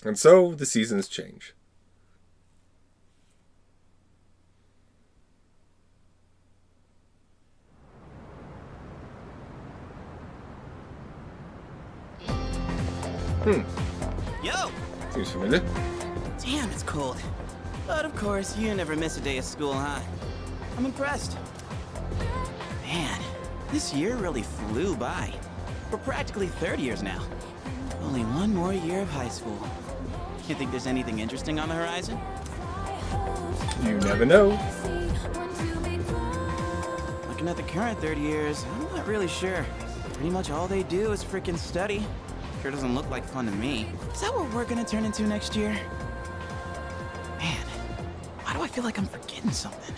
And so the seasons change. Yo! Seems familiar. Damn, it's cold. But of course, you never miss a day of school, huh? I'm impressed. Man, this year really flew by. We're practically third years now. Only one more year of high school. You think there's anything interesting on the horizon? You never know. Looking at the current third years, I'm not really sure. Pretty much all they do is freaking study. Sure doesn't look like fun to me. Is that what we're gonna turn into next year? Man, why do I feel like I'm forgetting something?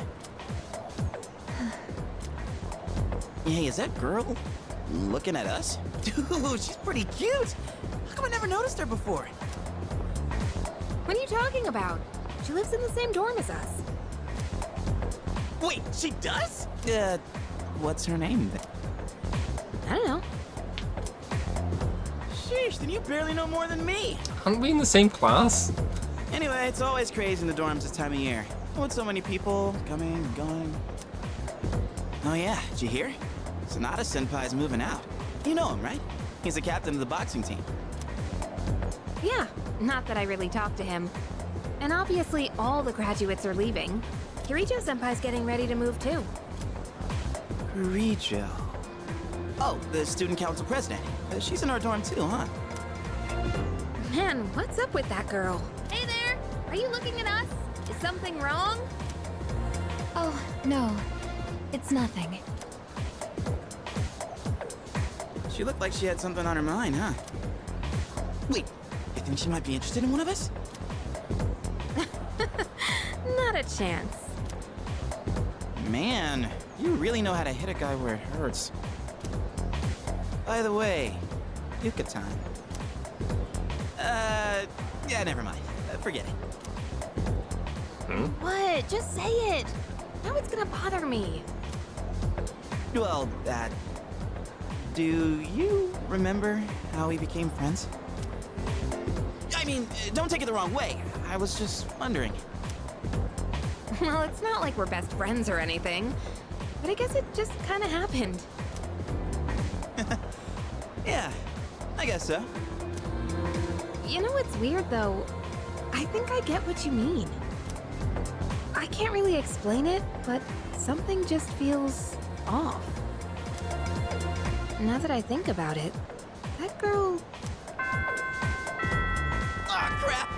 Hey, is that girl looking at us? Dude, she's pretty cute. How come I never noticed her before? What are you talking about? She lives in the same dorm as us. Wait, she does? What's her name then? I don't know. Sheesh, then you barely know more than me. Aren't we in the same class? Anyway, it's always crazy in the dorms this time of year. With so many people coming and going. Oh yeah, did you hear? Sonata Senpai's moving out. You know him, right? He's the captain of the boxing team. Yeah, not that I really talked to him. And obviously all the graduates are leaving. Kirijo-senpai's getting ready to move too. Kirijo. Oh, the student council president. She's in our dorm too, huh? Man, what's up with that girl? Hey there! Are you looking at us? Is something wrong? Oh, no. It's nothing. She looked like she had something on her mind, huh? Wait, you think she might be interested in one of us? Not a chance. Man, you really know how to hit a guy where it hurts. By the way, Yucatan. Yeah, never mind. Forget it. What? Just say it. Now it's gonna bother me. Well, do you remember how we became friends? I mean, don't take it the wrong way. I was just wondering. Well, it's not like we're best friends or anything. But I guess it just kinda happened. Yeah, I guess so. You know what's weird though? I think I get what you mean. I can't really explain it, but something just feels off. Now that I think about it, that girl... Ah, crap!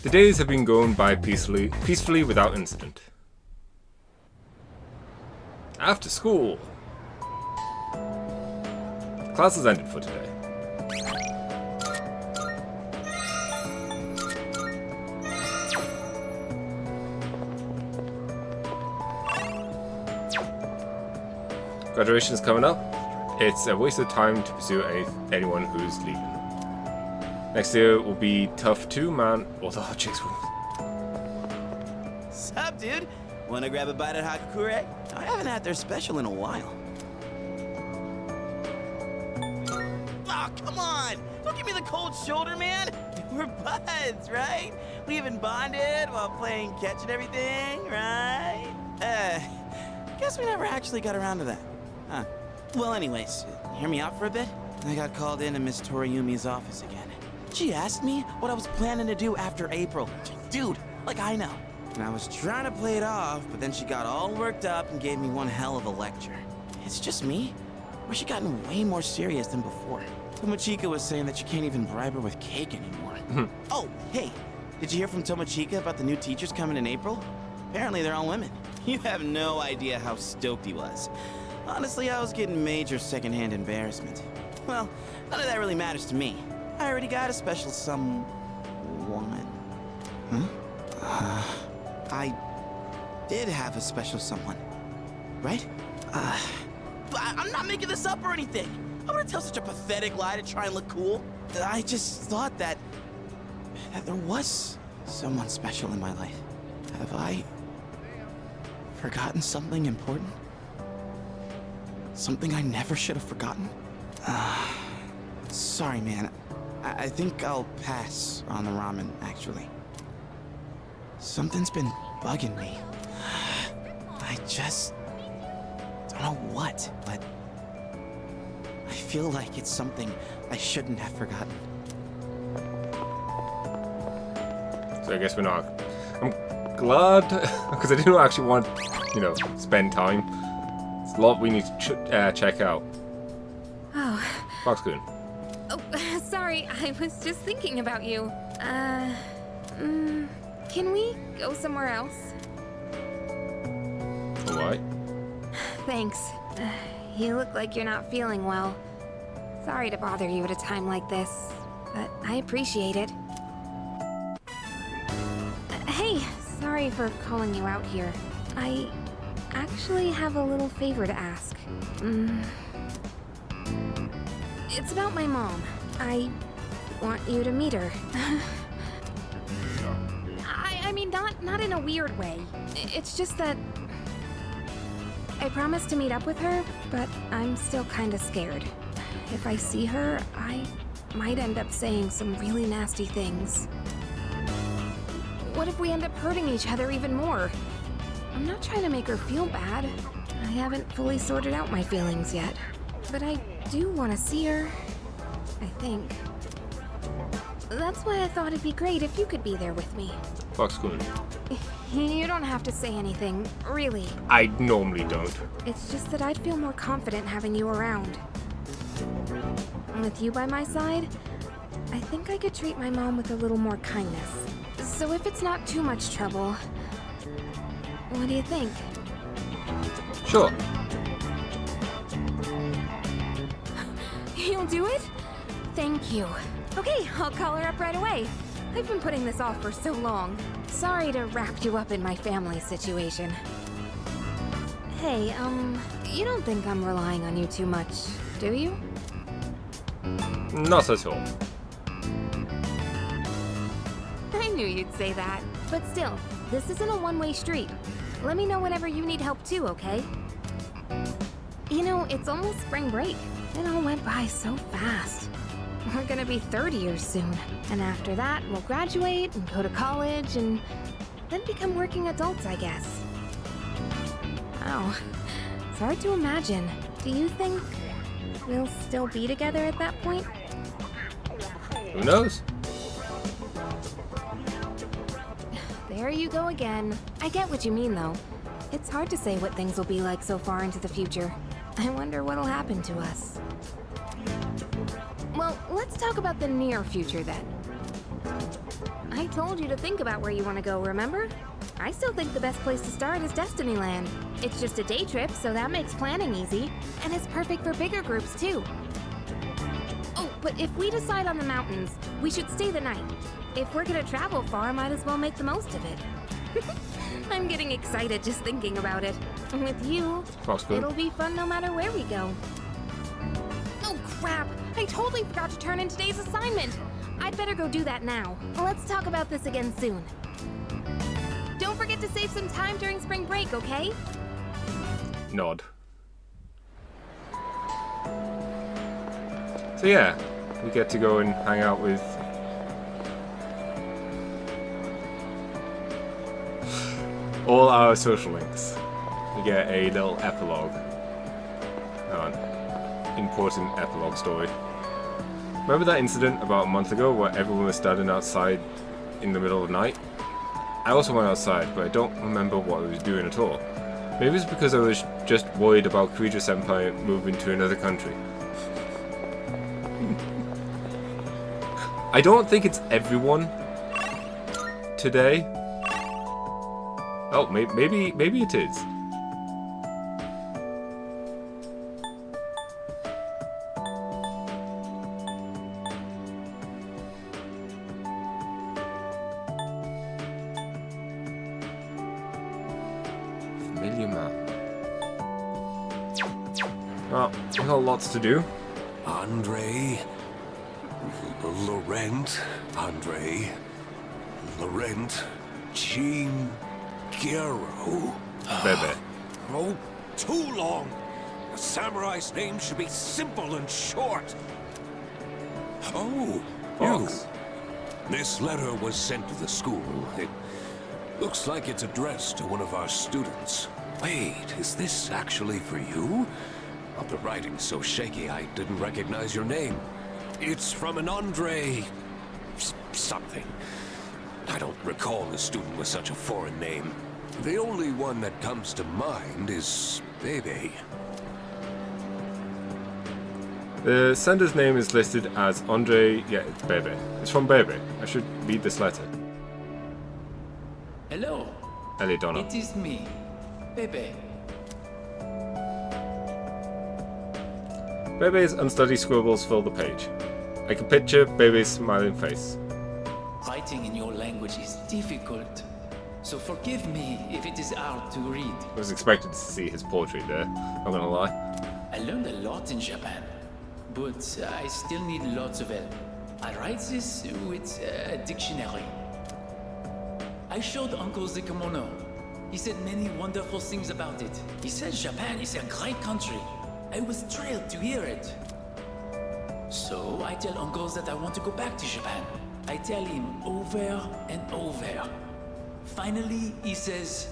The days have been going by peacefully without incident. After school. Class has ended for today. Graduation is coming up. It's a waste of time to pursue anyone who's leaving. Next year will be tough too, man. All the hot chicks will. Sup, dude? Wanna grab a bite at Hakakure? I haven't had their special in a while. Oh, come on! Don't give me the cold shoulder, man! We're buds, right? We even bonded while playing catch and everything, right? Guess we never actually got around to that. Huh. Well, anyways, hear me out for a bit? I got called into Miss Toriyumi's office again. She asked me what I was planning to do after April. Dude, like I know. And I was trying to play it off, but then she got all worked up and gave me one hell of a lecture. It's just me? Or she gotten way more serious than before? Tomochika was saying that you can't even bribe her with cake anymore. Oh, hey, did you hear from Tomochika about the new teachers coming in April? Apparently they're all women. You have no idea how stoked he was. Honestly, I was getting major secondhand embarrassment. Well, none of that really matters to me. I already got a special someone. I did have a special someone, right? I'm not making this up or anything. I wouldn't tell such a pathetic lie to try and look cool. I just thought that there was someone special in my life. Have I forgotten something important? Something I never should have forgotten? Sorry, man. I think I'll pass on the ramen, actually. Something's been bugging me. I just don't know what, but I feel like it's something I shouldn't have forgotten. So I guess we're not. I'm glad, because I didn't actually want, you know, spend time. It's a lot we need to check out. Oh. Foxcoon. Oh, sorry, I was just thinking about you. Can we go somewhere else? Alright. Thanks. You look like you're not feeling well. Sorry to bother you at a time like this, but I appreciate it. Hey, sorry for calling you out here. I actually have a little favor to ask. It's about my mom. I want you to meet her. I mean, not in a weird way. It's just that I promised to meet up with her, but I'm still kind of scared. If I see her, I might end up saying some really nasty things. What if we end up hurting each other even more? I'm not trying to make her feel bad. I haven't fully sorted out my feelings yet. But I do want to see her, I think. That's why I thought it'd be great if you could be there with me. Foxcoon. You don't have to say anything, really. I normally don't. It's just that I'd feel more confident having you around. With you by my side, I think I could treat my mom with a little more kindness. So if it's not too much trouble, what do you think? Sure. You'll do it? Thank you. Okay, I'll call her up right away. I've been putting this off for so long. Sorry to wrap you up in my family situation. Hey, you don't think I'm relying on you too much, do you? Not at all. I knew you'd say that. But still, this isn't a one-way street. Let me know whenever you need help too, okay? You know, it's almost spring break. It all went by so fast. We're gonna be 30 years soon. And after that, we'll graduate and go to college and then become working adults, I guess. Wow. It's hard to imagine. Do you think we'll still be together at that point? Who knows? There you go again. I get what you mean, though. It's hard to say what things will be like so far into the future. I wonder what'll happen to us. Well, let's talk about the near future then. I told you to think about where you want to go, remember? I still think the best place to start is Destinyland. It's just a day trip, so that makes planning easy. And it's perfect for bigger groups, too. Oh, but if we decide on the mountains, we should stay the night. If we're gonna travel far, might as well make the most of it. I'm getting excited just thinking about it. With you, it'll be fun no matter where we go. Oh crap! I totally forgot to turn in today's assignment! I'd better go do that now. Let's talk about this again soon. Don't forget to save some time during spring break, okay? Nod. So yeah, we get to go and hang out with all our social links. We get a little epilogue. Important epilogue story. Remember that incident about a month ago where everyone was standing outside in the middle of the night? I also went outside, but I don't remember what I was doing at all. Maybe it's because I was just worried about Kurijo-senpai moving to another country. I don't think it's everyone today. Oh, maybe it is. Familiar map. Well, we got lots to do. Andre, Laurent, Andre, Laurent, Jean, Guerrero. Bebe. Oh, too long. samurai's name should be simple and short. Oh, Fox. you. This letter was sent to the school. It looks like it's addressed to one of our students. Wait, is this actually for you? Oh, the writing's so shaky I didn't recognize your name. It's from an Andre... something. I don't recall a student with such a foreign name. The only one that comes to mind is Bebe. The sender's name is listed as Andre. Yeah, it's Bebe. It's from Bebe. I should read this letter. Hello, Eliodonna. it is me, Pepe. Bebe's unstudied scribbles fill the page. I can picture Bebe's smiling face. Writing in your language is difficult, so forgive me if it is hard to read. I was expected to see his portrait there, not gonna lie. I learned a lot in Japan, but I still need lots of help. I write this with a dictionary. I showed Uncle the kimono. He said many wonderful things about it. He said Japan is a great country. I was thrilled to hear it. So I tell Uncle that I want to go back to Japan. I tell him over and over. Finally, he says,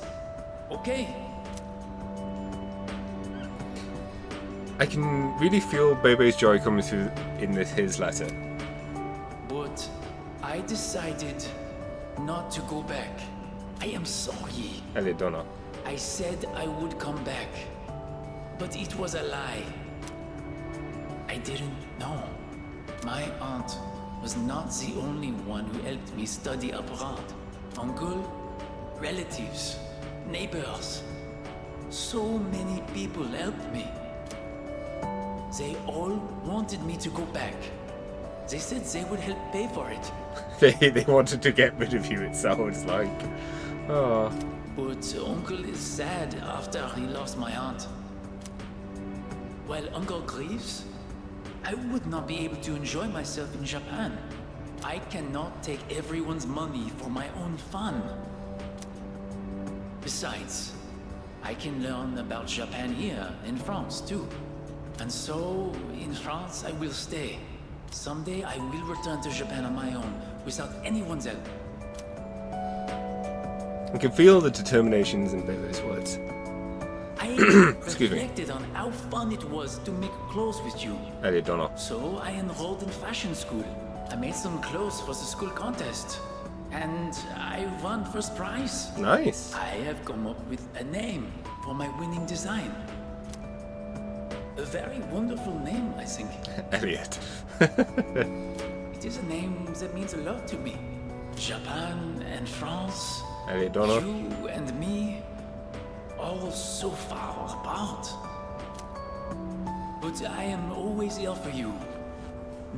okay. I can really feel Bebe's joy coming through in his letter. But I decided not to go back. I am sorry. Eliodonna. I said I would come back, but it was a lie. I didn't know. My aunt was not the only one who helped me study abroad. Uncle, relatives, neighbors. So many people helped me. They all wanted me to go back. They said they would help pay for it. They wanted to get rid of you, it sounds like. Oh. But Uncle is sad after he lost my aunt. While Uncle grieves, I would not be able to enjoy myself in Japan. I cannot take everyone's money for my own fun. Besides, I can learn about Japan here in France too. And so, in France, I will stay. Someday I will return to Japan on my own, without anyone's help. I can feel the determinations in Bebe's words. I Excuse me. reflected on how fun it was to make clothes with you. Eliodonna. So I enrolled in fashion school. I made some clothes for the school contest. And I won first prize. Nice. I have come up with a name for my winning design. A very wonderful name, I think. Elliot. It is a name that means a lot to me. Japan and France, Eliodonna. you and me, all so far apart. But I am always here for you.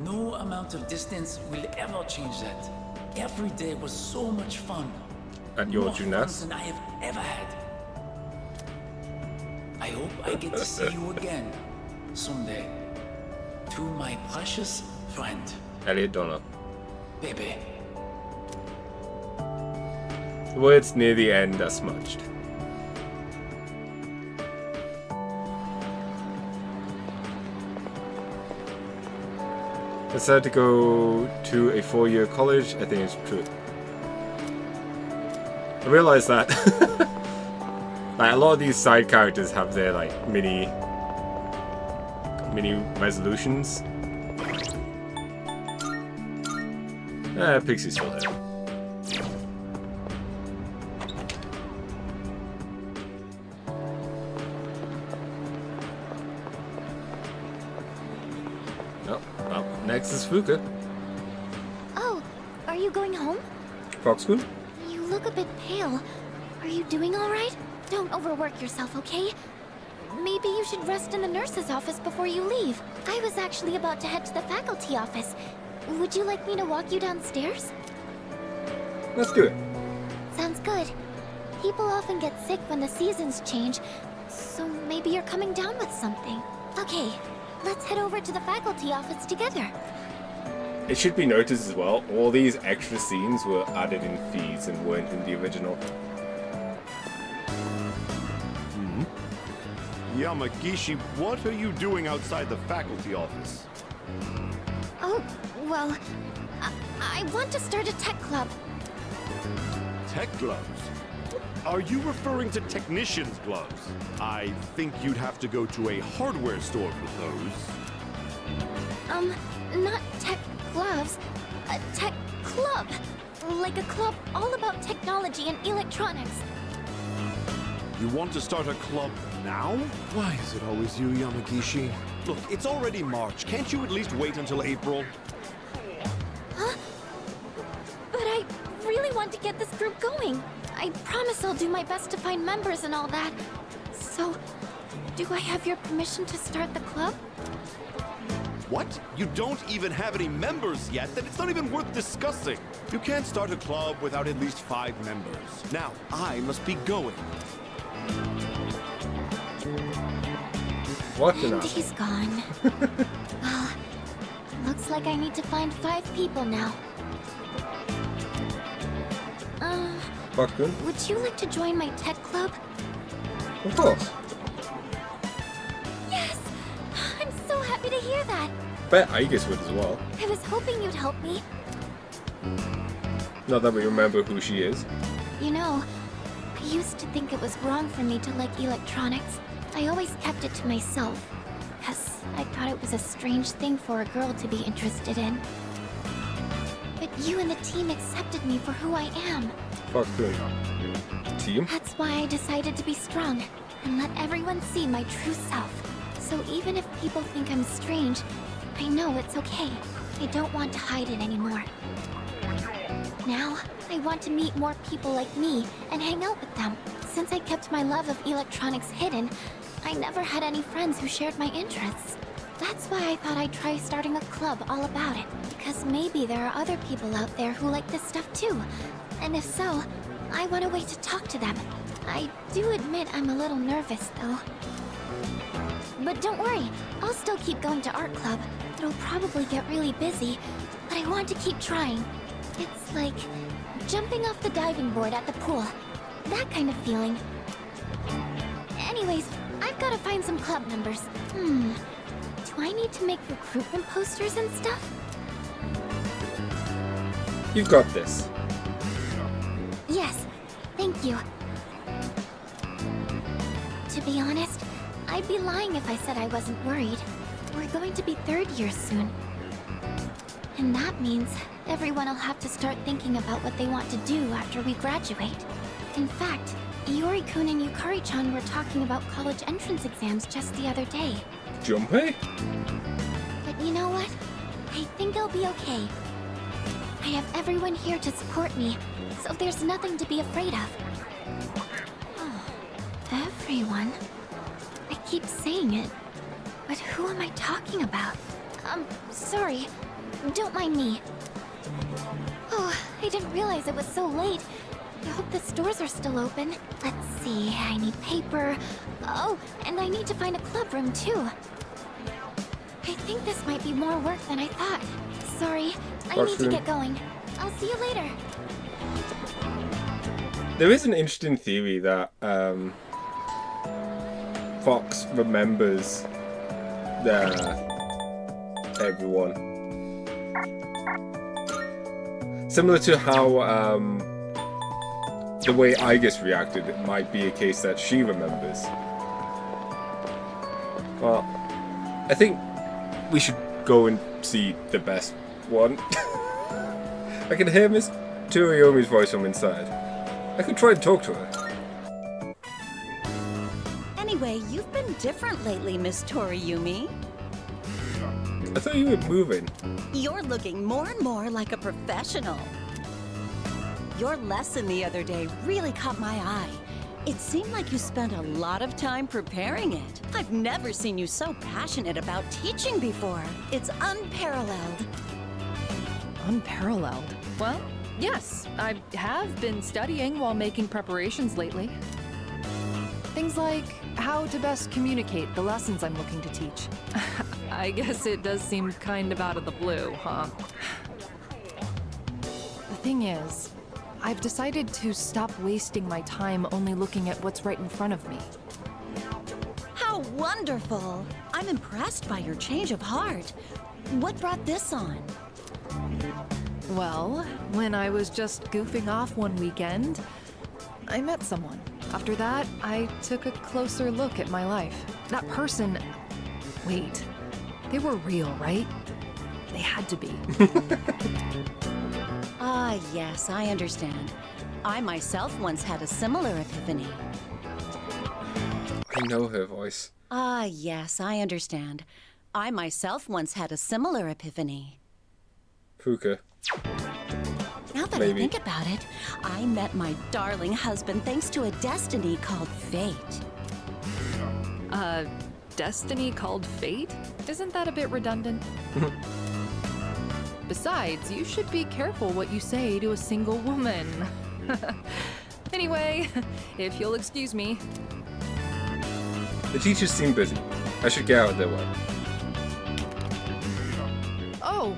No amount of distance will ever change that. Every day was so much fun. And your More fun gymnast. than I have ever had. I hope I get to see you again someday. To my precious friend, Eliodonna. Bebe. The words near the end are smudged. I decided to go to a 4-year college. I think it's true. I realized that like a lot of these side characters have their like mini resolutions. Pixie's still there. Well, next is Fuka. Oh, are you going home? Fox School? You look a bit pale. Are you doing all right? Don't overwork yourself, okay? Maybe you should rest in the nurse's office before you leave. I was actually about to head to the faculty office. Would you like me to walk you downstairs? Let's do it. Sounds good. People often get sick when the seasons change, so maybe you're coming down with something. Okay, let's head over to the faculty office together. It should be noticed as well, all these extra scenes were added in feeds and weren't in the original. Yamagishi, what are you doing outside the faculty office? Oh, well, I want to start a tech club. Tech gloves? Are you referring to technician's gloves? I think you'd have to go to a hardware store for those. Not tech gloves, a tech club. Like a club all about technology and electronics. You want to start a club now? Why is it always you, Yamagishi? Look, it's already March. Can't you at least wait until April? Huh? But I really want to get this group going. I promise I'll do my best to find members and all that. So, do I have your permission to start the club? What? You don't even have any members yet? Then it's not even worth discussing. You can't start a club without at least 5 members. Now, I must be going. What And an he's gone. Well, looks like I need to find 5 people now. Bakun? Would you like to join my tech club? Of course. Yes! I'm so happy to hear that. Bet Aegis would as well. I was hoping you'd help me. Not that we remember who she is. You know, I used to think it was wrong for me to like electronics. I always kept it to myself, because I thought it was a strange thing for a girl to be interested in. But you and the team accepted me for who I am. Bakun. Team? That's why I decided to be strong, and let everyone see my true self. So even if people think I'm strange, I know it's okay. I don't want to hide it anymore. Now, I want to meet more people like me and hang out with them. Since I kept my love of electronics hidden, I never had any friends who shared my interests. That's why I thought I'd try starting a club all about it. Because maybe there are other people out there who like this stuff too. And if so, I want a way to talk to them. I do admit I'm a little nervous, though. But don't worry, I'll still keep going to art club. It'll probably get really busy, but I want to keep trying. It's like jumping off the diving board at the pool. That kind of feeling. Anyways, I've got to find some club members. Do I need to make recruitment posters and stuff? You've got this. Yes, thank you. To be honest, I'd be lying if I said I wasn't worried. We're going to be 3rd years soon. And that means everyone will have to start thinking about what they want to do after we graduate. In fact, Iori-kun and Yukari-chan were talking about college entrance exams just the other day. Junpei? But you know what? I think I'll be okay. I have everyone here to support me, so there's nothing to be afraid of. Oh, everyone? I keep saying it, but who am I talking about? Sorry. Don't mind me. Oh, I didn't realize it was so late. I hope the stores are still open. Let's see, I need paper. Oh, and I need to find a club room too. I think this might be more work than I thought. Sorry, I need to get going. I'll see you later. There is an interesting theory that Fox remembers everyone. Similar to how the way Aegis reacted, it might be a case that she remembers. Well, I think we should go and see the best one. I can hear Miss Tsuruyomi's voice from inside. I could try and talk to her. Anyway, you've been different lately, Miss Toriyumi. I thought you were moving. You're looking more and more like a professional. Your lesson the other day really caught my eye. It seemed like you spent a lot of time preparing it. I've never seen you so passionate about teaching before. It's unparalleled. Unparalleled? Well, yes, I have been studying while making preparations lately. Things like how to best communicate the lessons I'm looking to teach. I guess it does seem kind of out of the blue, huh? The thing is, I've decided to stop wasting my time only looking at what's right in front of me. How Oh, wonderful. I'm impressed by your change of heart. What brought this on? Well, when I was just goofing off one weekend, I met someone. After that, I took a closer look at my life. That person... Wait, they were real, right? They had to be. Ah, yes, I understand. I myself once had a similar epiphany. I know her voice. Ah, yes, I understand. I myself once had a similar epiphany. Fuka. Now that Maybe. I think about it, I met my darling husband thanks to a destiny called fate. Destiny called fate? Isn't that a bit redundant? Besides, you should be careful what you say to a single woman. Anyway, if you'll excuse me. The teachers seem busy. I should get out of their way. Oh,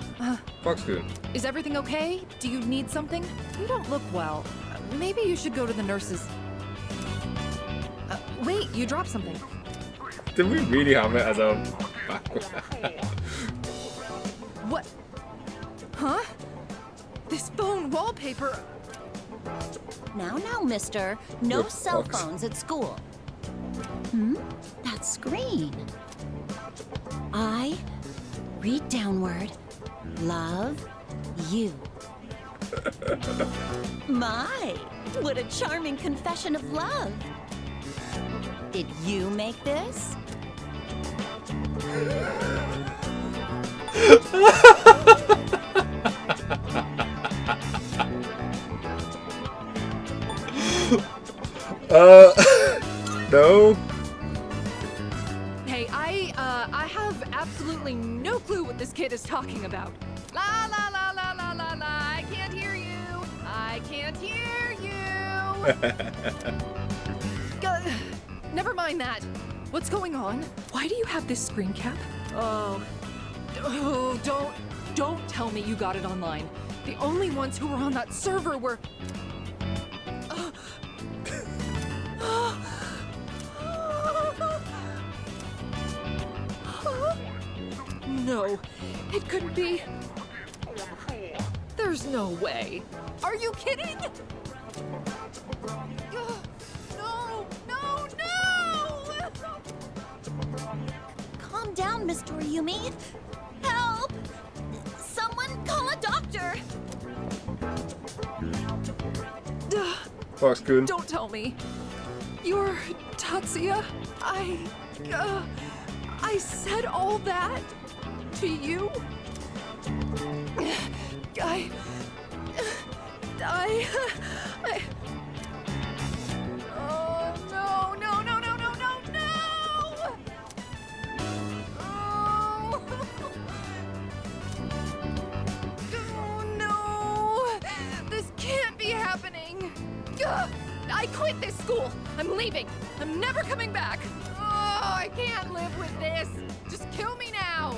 Foxgoon. is everything okay? Do you need something? You don't look well. Maybe you should go to the nurses. Wait, you dropped something. Did we really have it as a... What? Huh? This phone wallpaper... Now, mister, no Good cell fox. phones at school. That screen. I read downward, love you. My, what a charming confession of love. Did you make this? No. Hey, I have absolutely no clue what this kid is talking about. La la la la la la la, I can't hear you. I can't hear you. Never mind that. What's going on? Why do you have this screen cap? Oh, don't tell me you got it online. The only ones who were on that server were... No, it couldn't be. There's no way. Are you kidding? No, no, no! Calm down, Mr. Yumi. Help! Someone call a doctor! Foxgoon. Don't tell me. You're Tatsuya? I said all that to you? Oh, no, no, no, no, no, no, no! Oh. Oh, no! This can't be happening! Ugh. I quit this school! I'm leaving! I'm never coming back! Oh, I can't live with this! Just kill me now!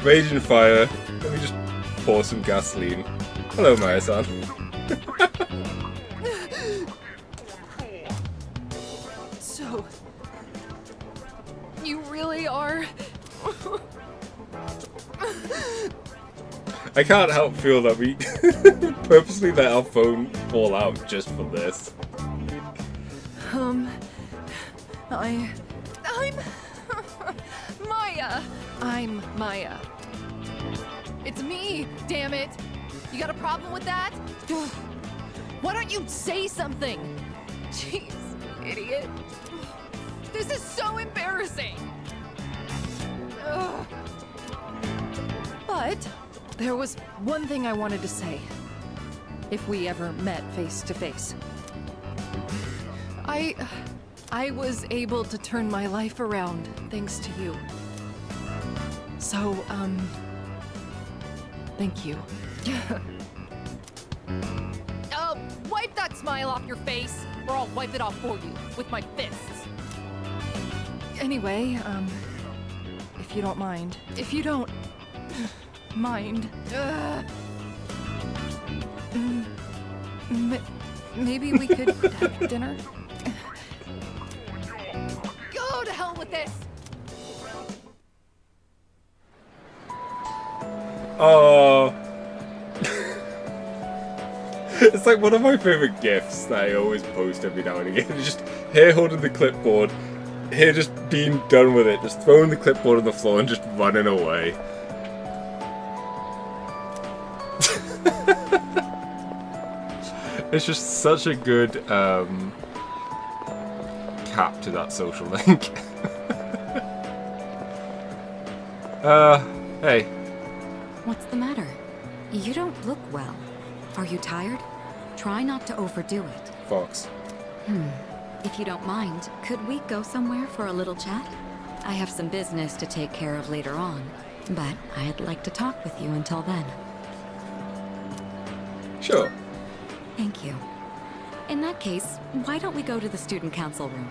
Rage and fire. Let me just pour some gasoline. Hello, Maya-san. So, you really are... I can't help feel that we purposely let our phone fall out just for this. I'm Maya. I'm Maya. It's me, damn it. You got a problem with that? Why don't you say something? Jeez, idiot. This is so embarrassing. Ugh. But there was one thing I wanted to say. If we ever met face to face. I was able to turn my life around thanks to you. So, thank you. Wipe that smile off your face, or I'll wipe it off for you with my fists. Anyway, if if you don't mind. If you don't mind. Maybe we could have dinner? Go to hell with this! Oh. It's like one of my favorite gifs that I always post every now and again. Just here holding the clipboard, here just being done with it, just throwing the clipboard on the floor and just running away. It's just such a good cap to that social link. Hey. What's the matter? You don't look well. Are you tired? Try not to overdo it. Fox. If you don't mind, could we go somewhere for a little chat? I have some business to take care of later on, but I'd like to talk with you until then. Sure. Thank you. In that case, why don't we go to the student council room?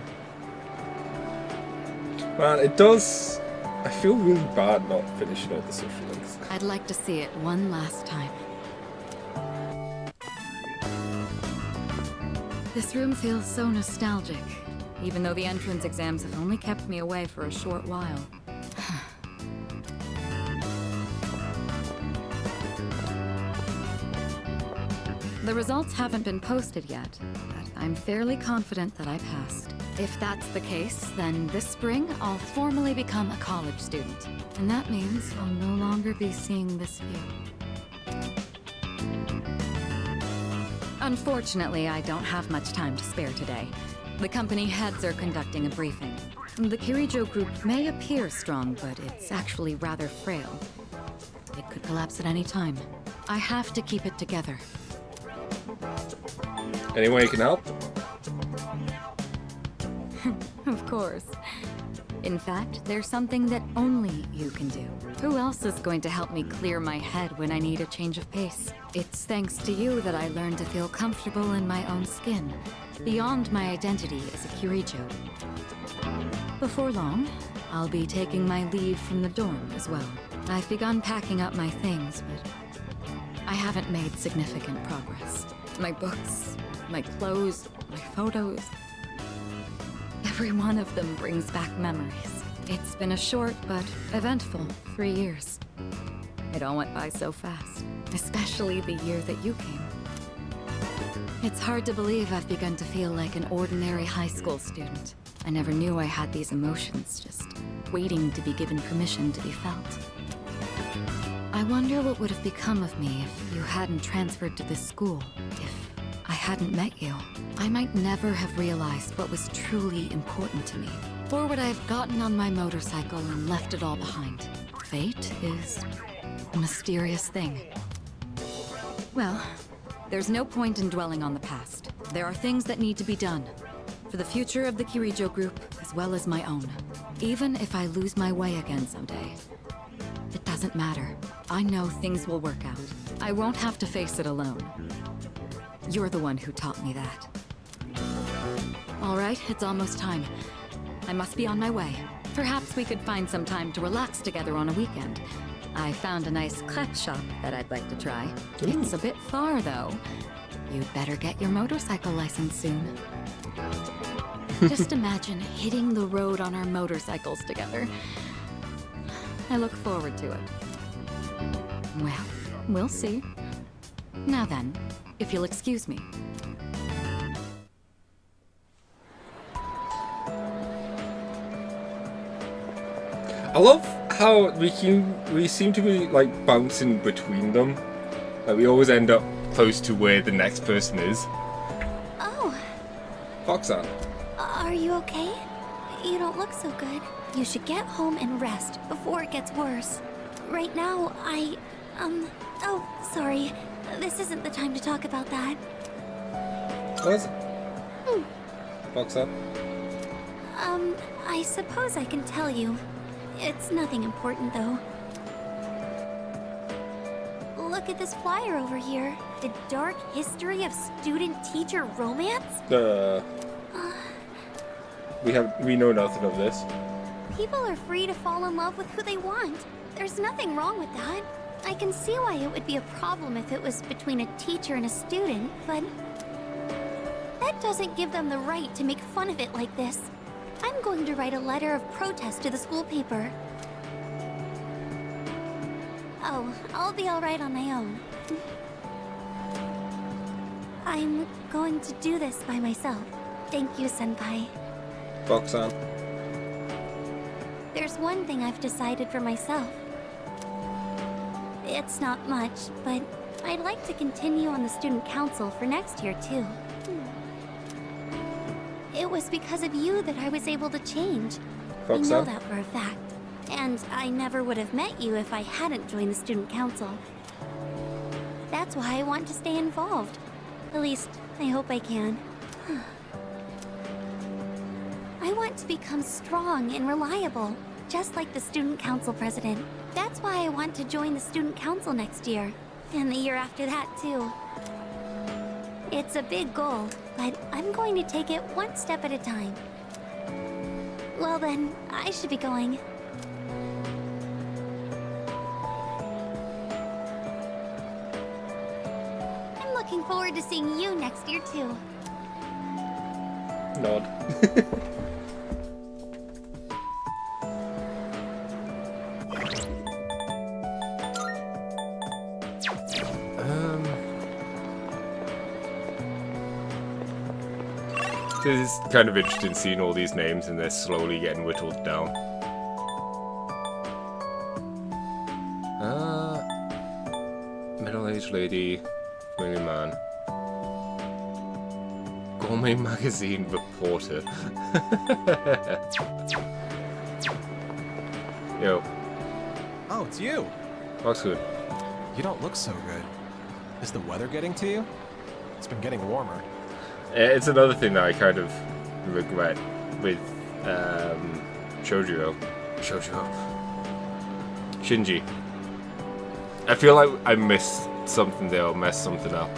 Man, it does... I feel really bad not finishing all the social links. I'd like to see it one last time. This room feels so nostalgic, even though the entrance exams have only kept me away for a short while. The results haven't been posted yet, but I'm fairly confident that I passed. If that's the case, then this spring I'll formally become a college student. And that means I'll no longer be seeing this view. Unfortunately, I don't have much time to spare today. The company heads are conducting a briefing. The Kirijo group may appear strong, but it's actually rather frail. It could collapse at any time. I have to keep it together. Any way you can help? Of course. In fact, there's something that only you can do. Who else is going to help me clear my head when I need a change of pace? It's thanks to you that I learned to feel comfortable in my own skin, beyond my identity as a Kirijo. Before long, I'll be taking my leave from the dorm as well. I've begun packing up my things, but I haven't made significant progress. My books, my clothes, my photos. Every one of them brings back memories. It's been a short but eventful 3 years. It all went by so fast, especially the year that you came. It's hard to believe I've begun to feel like an ordinary high school student. I never knew I had these emotions, just waiting to be given permission to be felt. I wonder what would have become of me if you hadn't transferred to this school, if I hadn't met you. I might never have realized what was truly important to me, or would I have gotten on my motorcycle and left it all behind. Fate is a mysterious thing. Well, there's no point in dwelling on the past. There are things that need to be done, for the future of the Kirijo group, as well as my own. Even if I lose my way again someday, it doesn't matter. I know things will work out. I won't have to face it alone. You're the one who taught me that. All right, it's almost time. I must be on my way. Perhaps we could find some time to relax together on a weekend. I found a nice crepe shop that I'd like to try. It's a bit far, though. You'd better get your motorcycle license soon. Just imagine hitting the road on our motorcycles together. I look forward to it. Well, we'll see. Now then, if you'll excuse me. I love how we seem to be like bouncing between them. Like we always end up close to where the next person is. Oh, Foxanne. are you okay? You don't look so good. You should get home and rest before it gets worse. Right now, oh, sorry. This isn't the time to talk about that. What is it? Foxanne. I suppose I can tell you. It's nothing important, though. Look at this flyer over here. The dark history of student-teacher romance? We know nothing of this. People are free to fall in love with who they want. There's nothing wrong with that. I can see why it would be a problem if it was between a teacher and a student, but that doesn't give them the right to make fun of it like this. I'm going to write a letter of protest to the school paper. Oh, I'll be alright on my own. I'm going to do this by myself. Thank you, Senpai. Fox-san. There's one thing I've decided for myself. It's not much, but I'd like to continue on the student council for next year, too. It was because of you that I was able to change. I know that for a fact. And I never would have met you if I hadn't joined the student council. That's why I want to stay involved. At least, I hope I can. I want to become strong and reliable, just like the student council president. That's why I want to join the student council next year, and the year after that too. It's a big goal, but I'm going to take it one step at a time. Well then, I should be going. I'm looking forward to seeing you next year too. Nod. This is kind of interesting seeing all these names and they're slowly getting whittled down. Middle-aged lady, familiar man. Gourmet magazine reporter. Yo. Oh, it's you. Looks good. You don't look so good. Is the weather getting to you? It's been getting warmer. It's another thing that I kind of regret with Shinji. I feel like I missed something there or messed something up.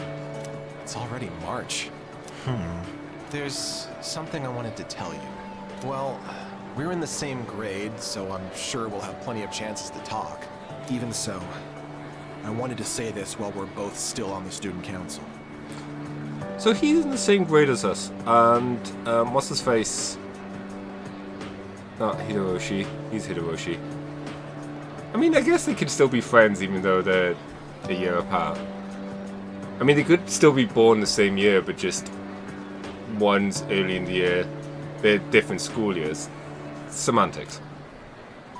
It's already March. There's something I wanted to tell you. Well, we're in the same grade, so I'm sure we'll have plenty of chances to talk. Even so, I wanted to say this while we're both still on the student council. So he's in the same grade as us, and what's his face? Not Hideyoshi. He's Hideyoshi. I mean, I guess they could still be friends even though they're a year apart. I mean, they could still be born the same year, but just one's early in the year. They're different school years. Semantics.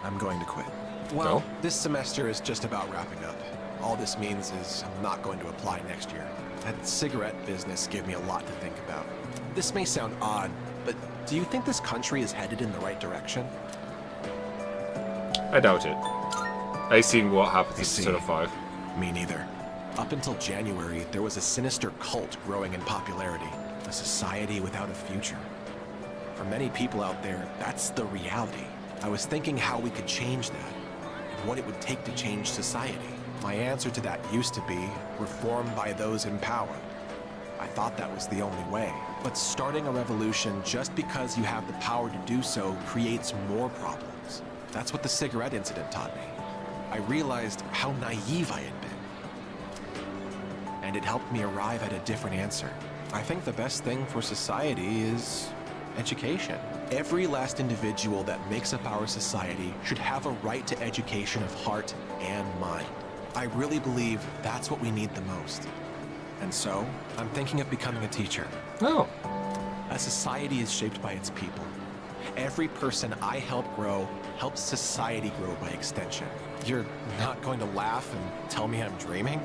I'm going to quit. No? This semester is just about wrapping up. All this means is I'm not going to apply next year. That cigarette business gave me a lot to think about. This may sound odd, but do you think this country is headed in the right direction? I doubt it. I've seen what happens in Persona 5. Me neither. Up until January, there was a sinister cult growing in popularity. A society without a future. For many people out there, that's the reality. I was thinking how we could change that, and what it would take to change society. My answer to that used to be reform by those in power. I thought that was the only way. But starting a revolution just because you have the power to do so creates more problems. That's what the cigarette incident taught me. I realized how naive I had been. And it helped me arrive at a different answer. I think the best thing for society is education. Every last individual that makes up our society should have a right to education of heart and mind. I really believe that's what we need the most. And so, I'm thinking of becoming a teacher. Oh. A society is shaped by its people. Every person I help grow helps society grow by extension. You're not going to laugh and tell me I'm dreaming?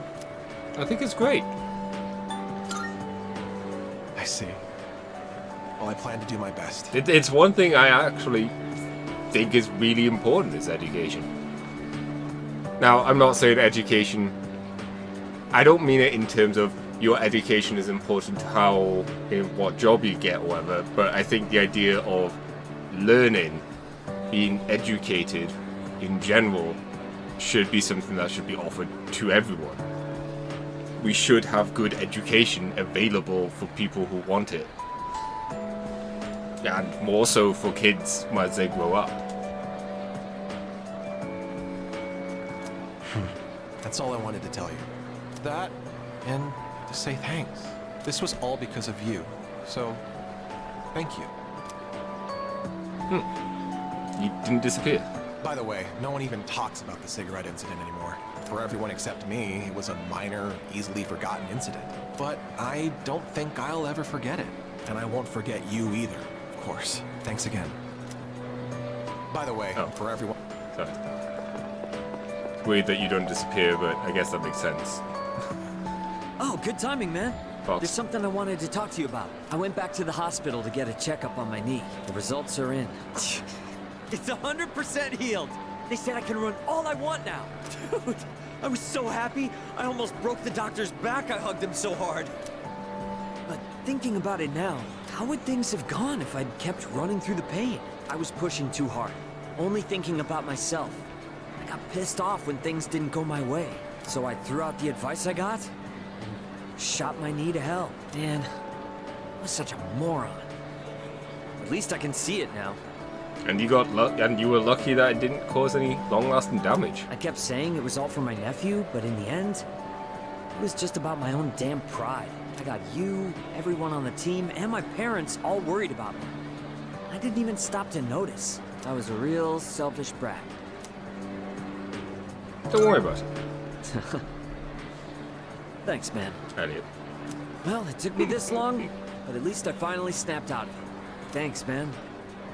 I think it's great. I see. Well, I plan to do my best. It's one thing I actually think is really important is education. Now, I'm not saying education, I don't mean it in terms of your education is important to how, what job you get or whatever, but I think the idea of learning, being educated in general, should be something that should be offered to everyone. We should have good education available for people who want it. And more so for kids as they grow up. That's all I wanted to tell you. That, and to say thanks. This was all because of you. So, thank you. You didn't disappear. By the way, no one even talks about the cigarette incident anymore. For everyone except me, it was a minor, easily forgotten incident. But I don't think I'll ever forget it. And I won't forget you either, of course. Thanks again. By the way, for everyone... Sorry. It's weird that you don't disappear, but I guess that makes sense. Oh, good timing, man. Fox. There's something I wanted to talk to you about. I went back to the hospital to get a checkup on my knee. The results are in. It's 100% healed. They said I can run all I want now. Dude, I was so happy. I almost broke the doctor's back. I hugged him so hard. But thinking about it now, how would things have gone if I'd kept running through the pain? I was pushing too hard, only thinking about myself. I got pissed off when things didn't go my way. So I threw out the advice I got and shot my knee to hell. Man, I was such a moron. At least I can see it now. And you were lucky that it didn't cause any long-lasting damage. I kept saying it was all for my nephew, but in the end, it was just about my own damn pride. I got you, everyone on the team, and my parents all worried about me. I didn't even stop to notice. I was a real selfish brat. Don't worry about it. Thanks, man. Elliot. Well, it took me this long, but at least I finally snapped out of it. Thanks, man.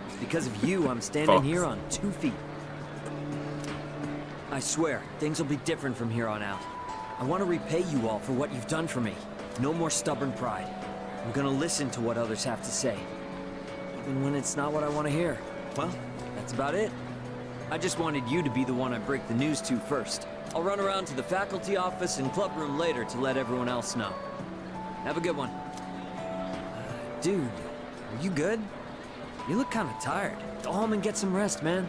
It's because of you I'm standing here on 2 feet. I swear, things will be different from here on out. I want to repay you all for what you've done for me. No more stubborn pride. I'm gonna listen to what others have to say. Even when it's not what I want to hear. Well, that's about it. I just wanted you to be the one I break the news to first. I'll run around to the faculty office and club room later to let everyone else know. Have a good one. Dude, are you good? You look kind of tired. Go home and get some rest, man.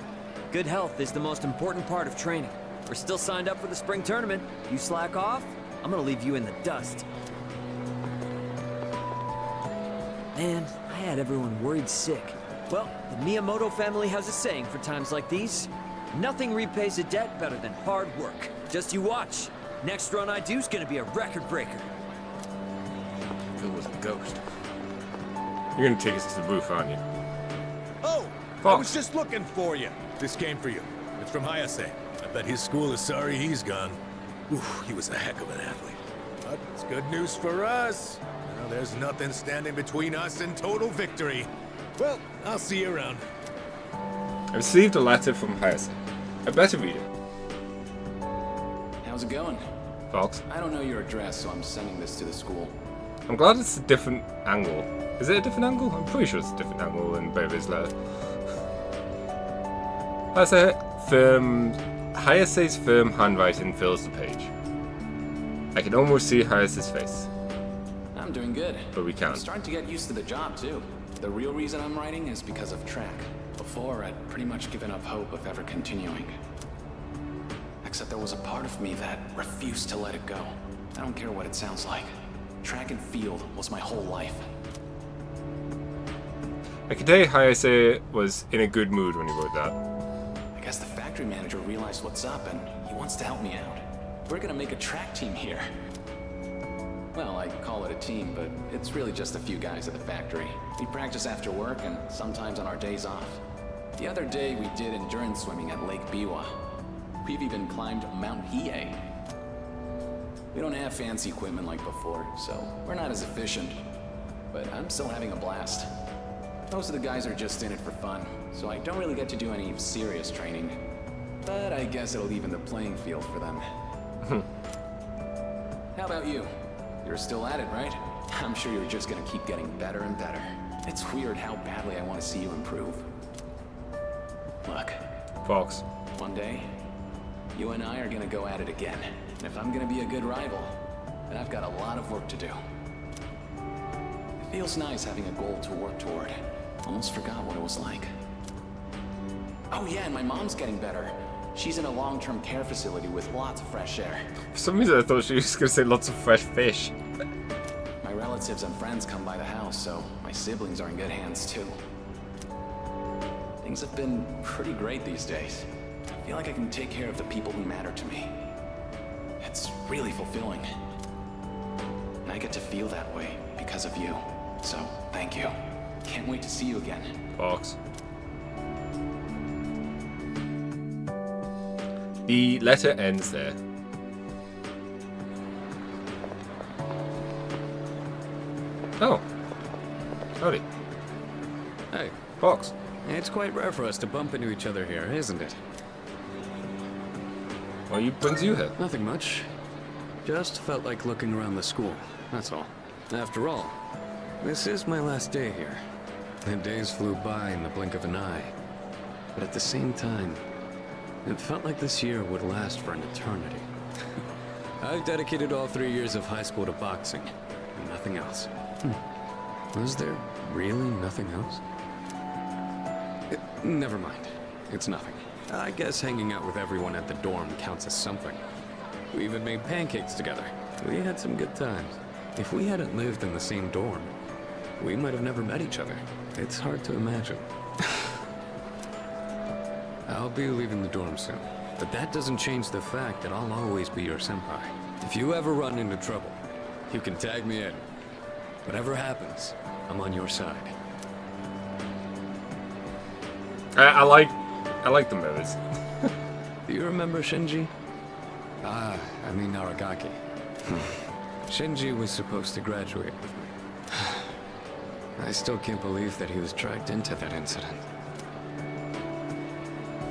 Good health is the most important part of training. We're still signed up for the spring tournament. You slack off, I'm gonna leave you in the dust. Man, I had everyone worried sick. Well, the Miyamoto family has a saying for times like these. Nothing repays a debt better than hard work. Just you watch. Next run I do's gonna be a record breaker. If it was a ghost. You're gonna take us to the roof, aren't you? Oh! Fox. I was just looking for you. This came for you. It's from Hayase. I bet his school is sorry he's gone. Oof, he was a heck of an athlete. But it's good news for us. Now there's nothing standing between us and total victory. Well, I'll see you around. I received a letter from Hayase. I better read it. How's it going? Fox. I don't know your address, so I'm sending this to the school. I'm glad it's a different angle. Is it a different angle? I'm pretty sure it's a different angle than Baby's letter. Hayase's firm handwriting fills the page. I can almost see Hayase's face. I'm doing good. But we can't. I'm starting to get used to the job, too. The real reason I'm writing is because of track. Before, I'd pretty much given up hope of ever continuing. Except there was a part of me that refused to let it go. I don't care what it sounds like. Track and field was my whole life. I can tell Hayase was in a good mood when he wrote that. I guess the factory manager realized what's up and he wants to help me out. We're gonna make a track team here. Well, I call it a team, but it's really just a few guys at the factory. We practice after work and sometimes on our days off. The other day we did endurance swimming at Lake Biwa. We've even climbed Mount Hiei. We don't have fancy equipment like before, so we're not as efficient. But I'm still having a blast. Most of the guys are just in it for fun, so I don't really get to do any serious training. But I guess it'll even the playing field for them. How about you? You're still at it, right? I'm sure you're just gonna keep getting better and better. It's weird how badly I want to see you improve. Look. Fox. One day, you and I are gonna go at it again. And if I'm gonna be a good rival, then I've got a lot of work to do. It feels nice having a goal to work toward. Almost forgot what it was like. Oh yeah, and my mom's getting better. She's in a long-term care facility with lots of fresh air. For some reason I thought she was going to say lots of fresh fish. My relatives and friends come by the house, so my siblings are in good hands too. Things have been pretty great these days. I feel like I can take care of the people who matter to me. It's really fulfilling. And I get to feel that way because of you. So, thank you. Can't wait to see you again. Fox. The letter ends there. Oh. Howdy. Hey. Fox. It's quite rare for us to bump into each other here, isn't it? What brings you here? Nothing much. Just felt like looking around the school, that's all. After all, this is my last day here. The days flew by in the blink of an eye. But at the same time, it felt like this year would last for an eternity. I've dedicated all 3 years of high school to boxing, and nothing else. Was there really nothing else? Never mind. It's nothing. I guess hanging out with everyone at the dorm counts as something. We even made pancakes together. We had some good times. If we hadn't lived in the same dorm, we might have never met each other. It's hard to imagine. I'll be leaving the dorm soon, but that doesn't change the fact that I'll always be your senpai. If you ever run into trouble, you can tag me in. Whatever happens, I'm on your side. I like the mirrors. Do you remember Shinji? I mean Aragaki. Shinji was supposed to graduate with me. I still can't believe that he was dragged into that incident.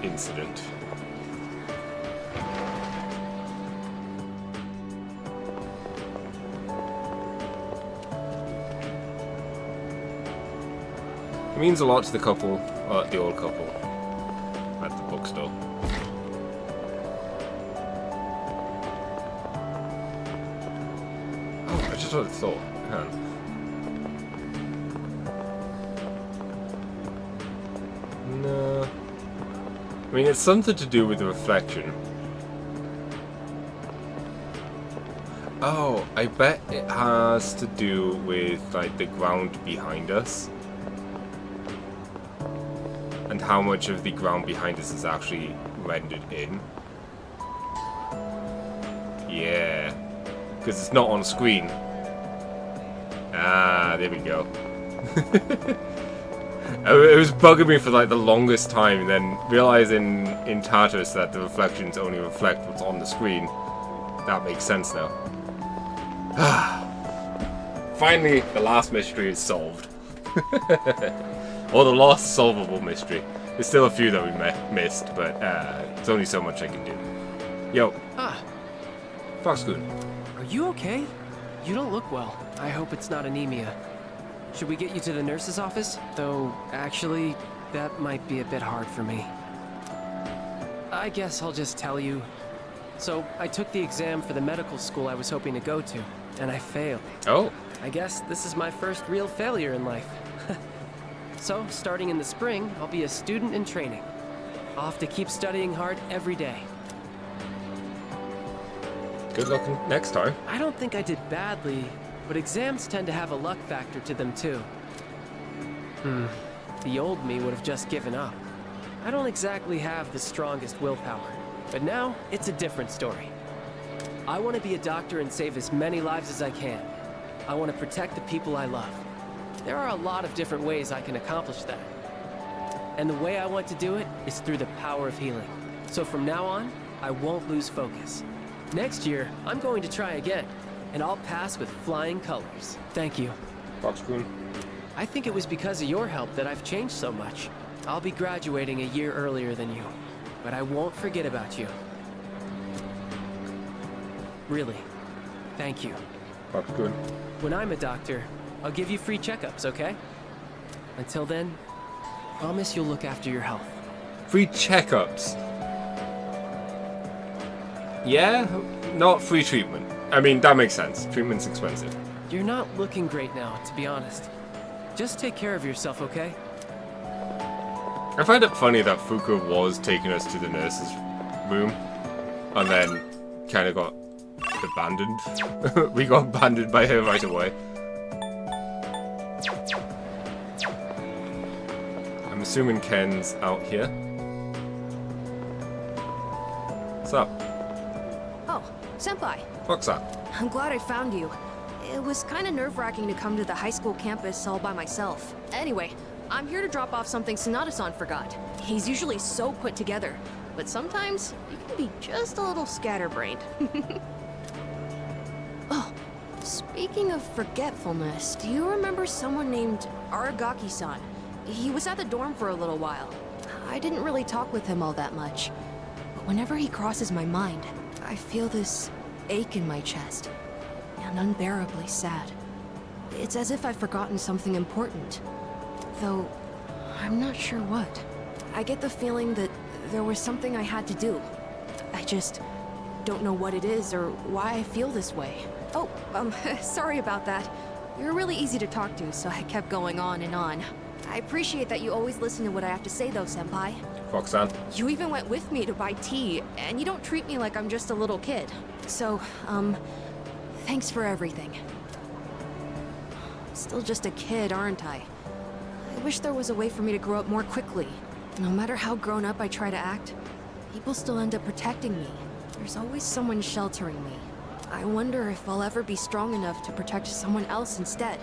Incident. It means a lot to the couple, the old couple, at the bookstore. Oh, I just had a thought. Hang on. No. I mean, it's something to do with the reflection. Oh, I bet it has to do with, like, the ground behind us. And how much of the ground behind us is actually rendered in. Yeah. Because it's not on screen. Ah, there we go. It was bugging me for like the longest time, and then realizing in Tartarus that the reflections only reflect what's on the screen. That makes sense now. Finally, the last mystery is solved. Or the last solvable mystery. There's still a few that we missed, but there's only so much I can do. Yo. Foxgoon. Are you okay? You don't look well. I hope it's not anemia. Should we get you to the nurse's office? Though, actually, that might be a bit hard for me. I guess I'll just tell you. So, I took the exam for the medical school I was hoping to go to, and I failed. Oh. I guess this is my first real failure in life. So, starting in the spring, I'll be a student in training. I'll have to keep studying hard every day. Good luck next time. I don't think I did badly, but exams tend to have a luck factor to them too. The old me would have just given up. I don't exactly have the strongest willpower, but now it's a different story. I want to be a doctor and save as many lives as I can. I want to protect the people I love. There are a lot of different ways I can accomplish that. And the way I want to do it is through the power of healing. So from now on, I won't lose focus. Next year, I'm going to try again, and I'll pass with flying colors. Thank you. Foxgoon. I think it was because of your help that I've changed so much. I'll be graduating a year earlier than you, but I won't forget about you. Really, thank you. Foxgoon. When I'm a doctor, I'll give you free checkups, okay? Until then, promise you'll look after your health. Free checkups. Yeah, not free treatment. I mean, that makes sense. Treatment's expensive. You're not looking great now, to be honest. Just take care of yourself, okay? I find it funny that Fuka was taking us to the nurse's room, and then kind of got abandoned. We got abandoned by her right away. I'm assuming Ken's out here. What's up? Oh, Senpai. What's that? I'm glad I found you. It was kind of nerve-wracking to come to the high school campus all by myself. Anyway, I'm here to drop off something Sonata-san forgot. He's usually so put together, but sometimes you can be just a little scatterbrained. Oh, speaking of forgetfulness, do you remember someone named Aragaki-san? He was at the dorm for a little while. I didn't really talk with him all that much, but whenever he crosses my mind, I feel this ache in my chest, and unbearably sad. It's as if I've forgotten something important, though I'm not sure what. I get the feeling that there was something I had to do. I just don't know what it is or why I feel this way. Oh, sorry about that. You're really easy to talk to, so I kept going on and on. I appreciate that you always listen to what I have to say, though, Senpai. Foxan. You even went with me to buy tea, and you don't treat me like I'm just a little kid. So, thanks for everything. I'm still just a kid, aren't I? I wish there was a way for me to grow up more quickly. No matter how grown up I try to act, people still end up protecting me. There's always someone sheltering me. I wonder if I'll ever be strong enough to protect someone else instead.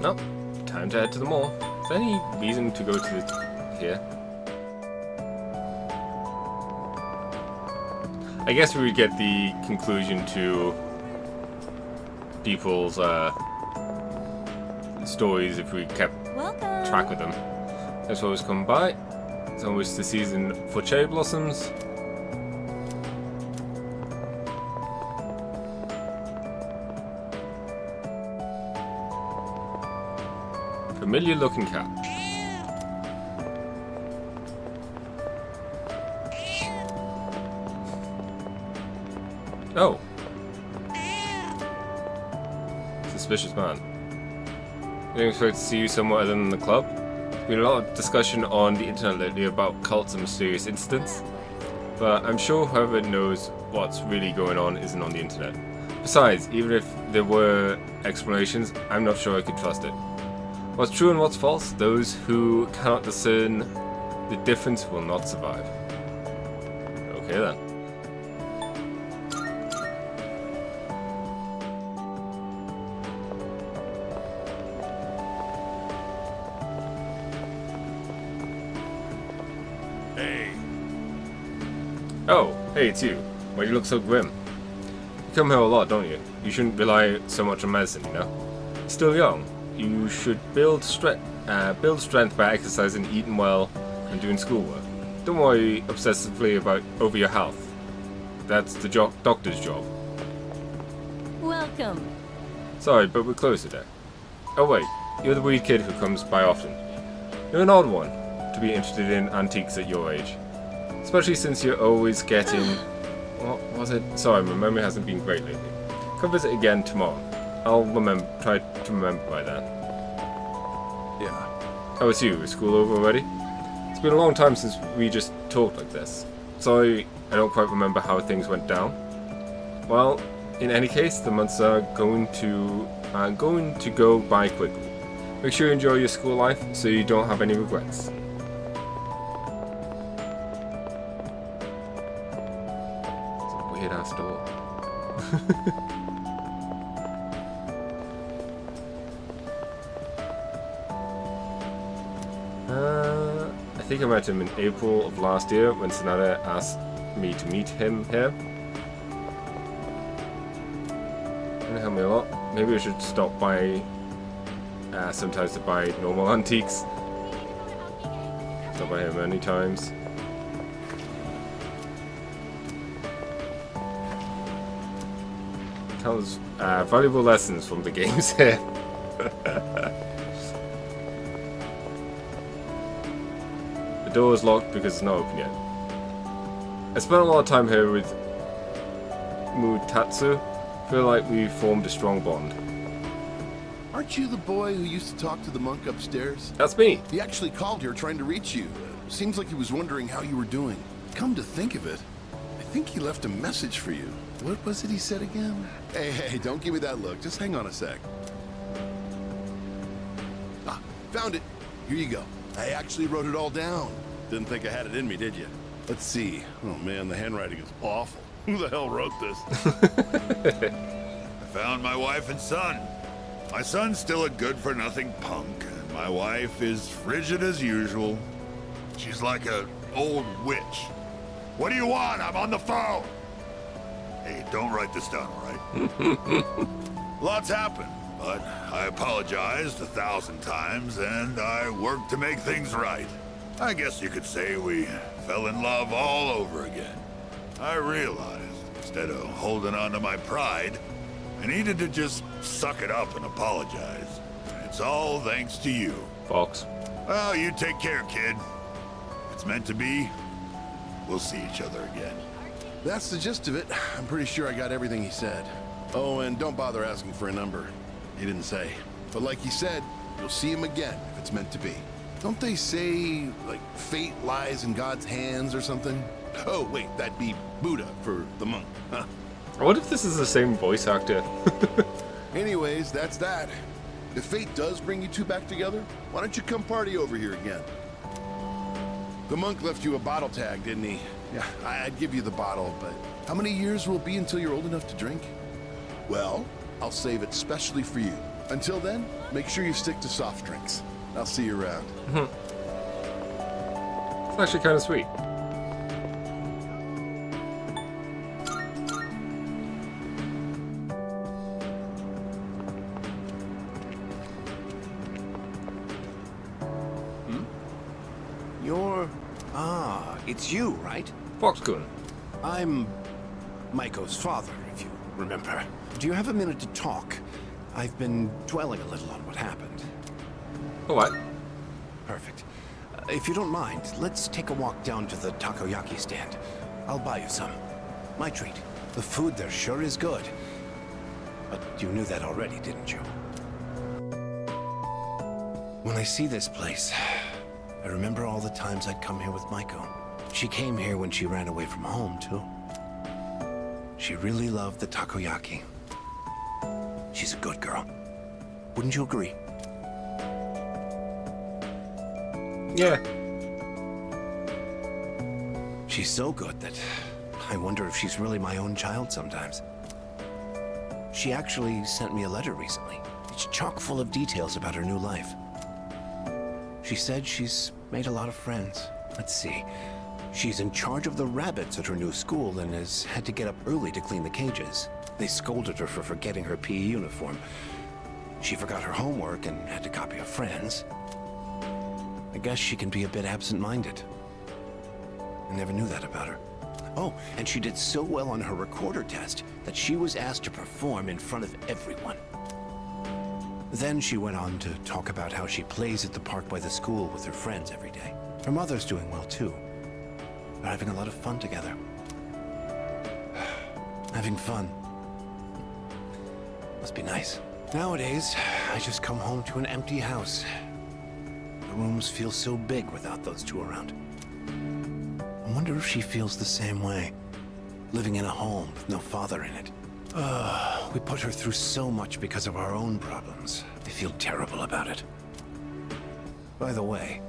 Nope. Time to head to the mall. Is there any reason to go to here? I guess we would get the conclusion to people's stories if we kept track of them. That's what was come by. It's almost the season for cherry blossoms. Familiar looking cat. Oh. Suspicious man. I didn't expect to see you somewhere other than the club. There's been a lot of discussion on the internet lately about cults and mysterious incidents, but I'm sure whoever knows what's really going on isn't on the internet. Besides, even if there were explanations, I'm not sure I could trust it. What's true and what's false, those who cannot discern the difference will not survive. Okay then. Hey. Oh, hey, it's you. Why do you look so grim? You come here a lot, don't you? You shouldn't rely so much on medicine, you know? You're still young. You should build strength by exercising, eating well, and doing schoolwork. Don't worry obsessively over your health. That's the doctor's job. Welcome. Sorry, but we're closed today. Oh wait, you're the weird kid who comes by often. You're an odd one to be interested in antiques at your age. Especially since you're always getting... What was it? Sorry, my memory hasn't been great lately. Come visit again tomorrow. I'll try to remember by then. Yeah. Oh, it's you. Is school over already? It's been a long time since we just talked like this. Sorry, I don't quite remember how things went down. Well, in any case, the months are going to go by quickly. Make sure you enjoy your school life so you don't have any regrets. It's a weird ass door. I think I met him in April of last year when Sonata asked me to meet him here. Didn't help me a lot. Maybe I should stop by sometimes to buy normal antiques. Stop by here many times. Counts valuable lessons from the games here. The door is locked because it's not open yet. I spent a lot of time here with Mutatsu. Feel like we formed a strong bond. Aren't you the boy who used to talk to the monk upstairs? That's me. He actually called here trying to reach you. Seems like he was wondering how you were doing. Come to think of it, I think he left a message for you. What was it he said again? Hey, don't give me that look. Just hang on a sec. Ah, found it. Here you go. I actually wrote it all down. Didn't think I had it in me, did you? Let's see. Oh man, the handwriting is awful. Who the hell wrote this? I found my wife and son. My son's still a good-for-nothing punk, and my wife is frigid as usual. She's like an old witch. What do you want? I'm on the phone. Hey, don't write this down, all right? Lots happened, but I apologized 1,000 times, and I worked to make things right. I guess you could say we fell in love all over again. I realized, instead of holding on to my pride, I needed to just suck it up and apologize. It's all thanks to you. Fox. Well, you take care, kid. If it's meant to be, we'll see each other again. That's the gist of it. I'm pretty sure I got everything he said. Oh, and don't bother asking for a number. He didn't say. But like he said, you'll see him again if it's meant to be. Don't they say, like, fate lies in God's hands or something? Oh, wait, that'd be Buddha for the monk, huh? I wonder if this is the same voice actor. Anyways, that's that. If fate does bring you two back together, why don't you come party over here again? The monk left you a bottle tag, didn't he? Yeah, I'd give you the bottle, but how many years will it be until you're old enough to drink? Well, I'll save it specially for you. Until then, make sure you stick to soft drinks. I'll see you around. It's actually kind of sweet. It's you, right? Foxcoon. I'm Maiko's father, if you remember. Do you have a minute to talk? I've been dwelling a little on what happened. Alright. Perfect. If you don't mind, let's take a walk down to the takoyaki stand. I'll buy you some. My treat. The food there sure is good. But you knew that already, didn't you? When I see this place, I remember all the times I'd come here with Maiko. She came here when she ran away from home, too. She really loved the takoyaki. She's a good girl. Wouldn't you agree? Yeah. She's so good that I wonder if she's really my own child sometimes. She actually sent me a letter recently. It's chock full of details about her new life. She said she's made a lot of friends. Let's see. She's in charge of the rabbits at her new school and has had to get up early to clean the cages. They scolded her for forgetting her PE uniform. She forgot her homework and had to copy a friend's. I guess she can be a bit absent-minded. I never knew that about her. Oh, and she did so well on her recorder test that she was asked to perform in front of everyone. Then she went on to talk about how she plays at the park by the school with her friends every day. Her mother's doing well, too. They're having a lot of fun together. Having fun. Must be nice. Nowadays, I just come home to an empty house. The rooms feel so big without those two around. I wonder if she feels the same way. Living in a home with no father in it. We put her through so much because of our own problems. I feel terrible about it. By the way,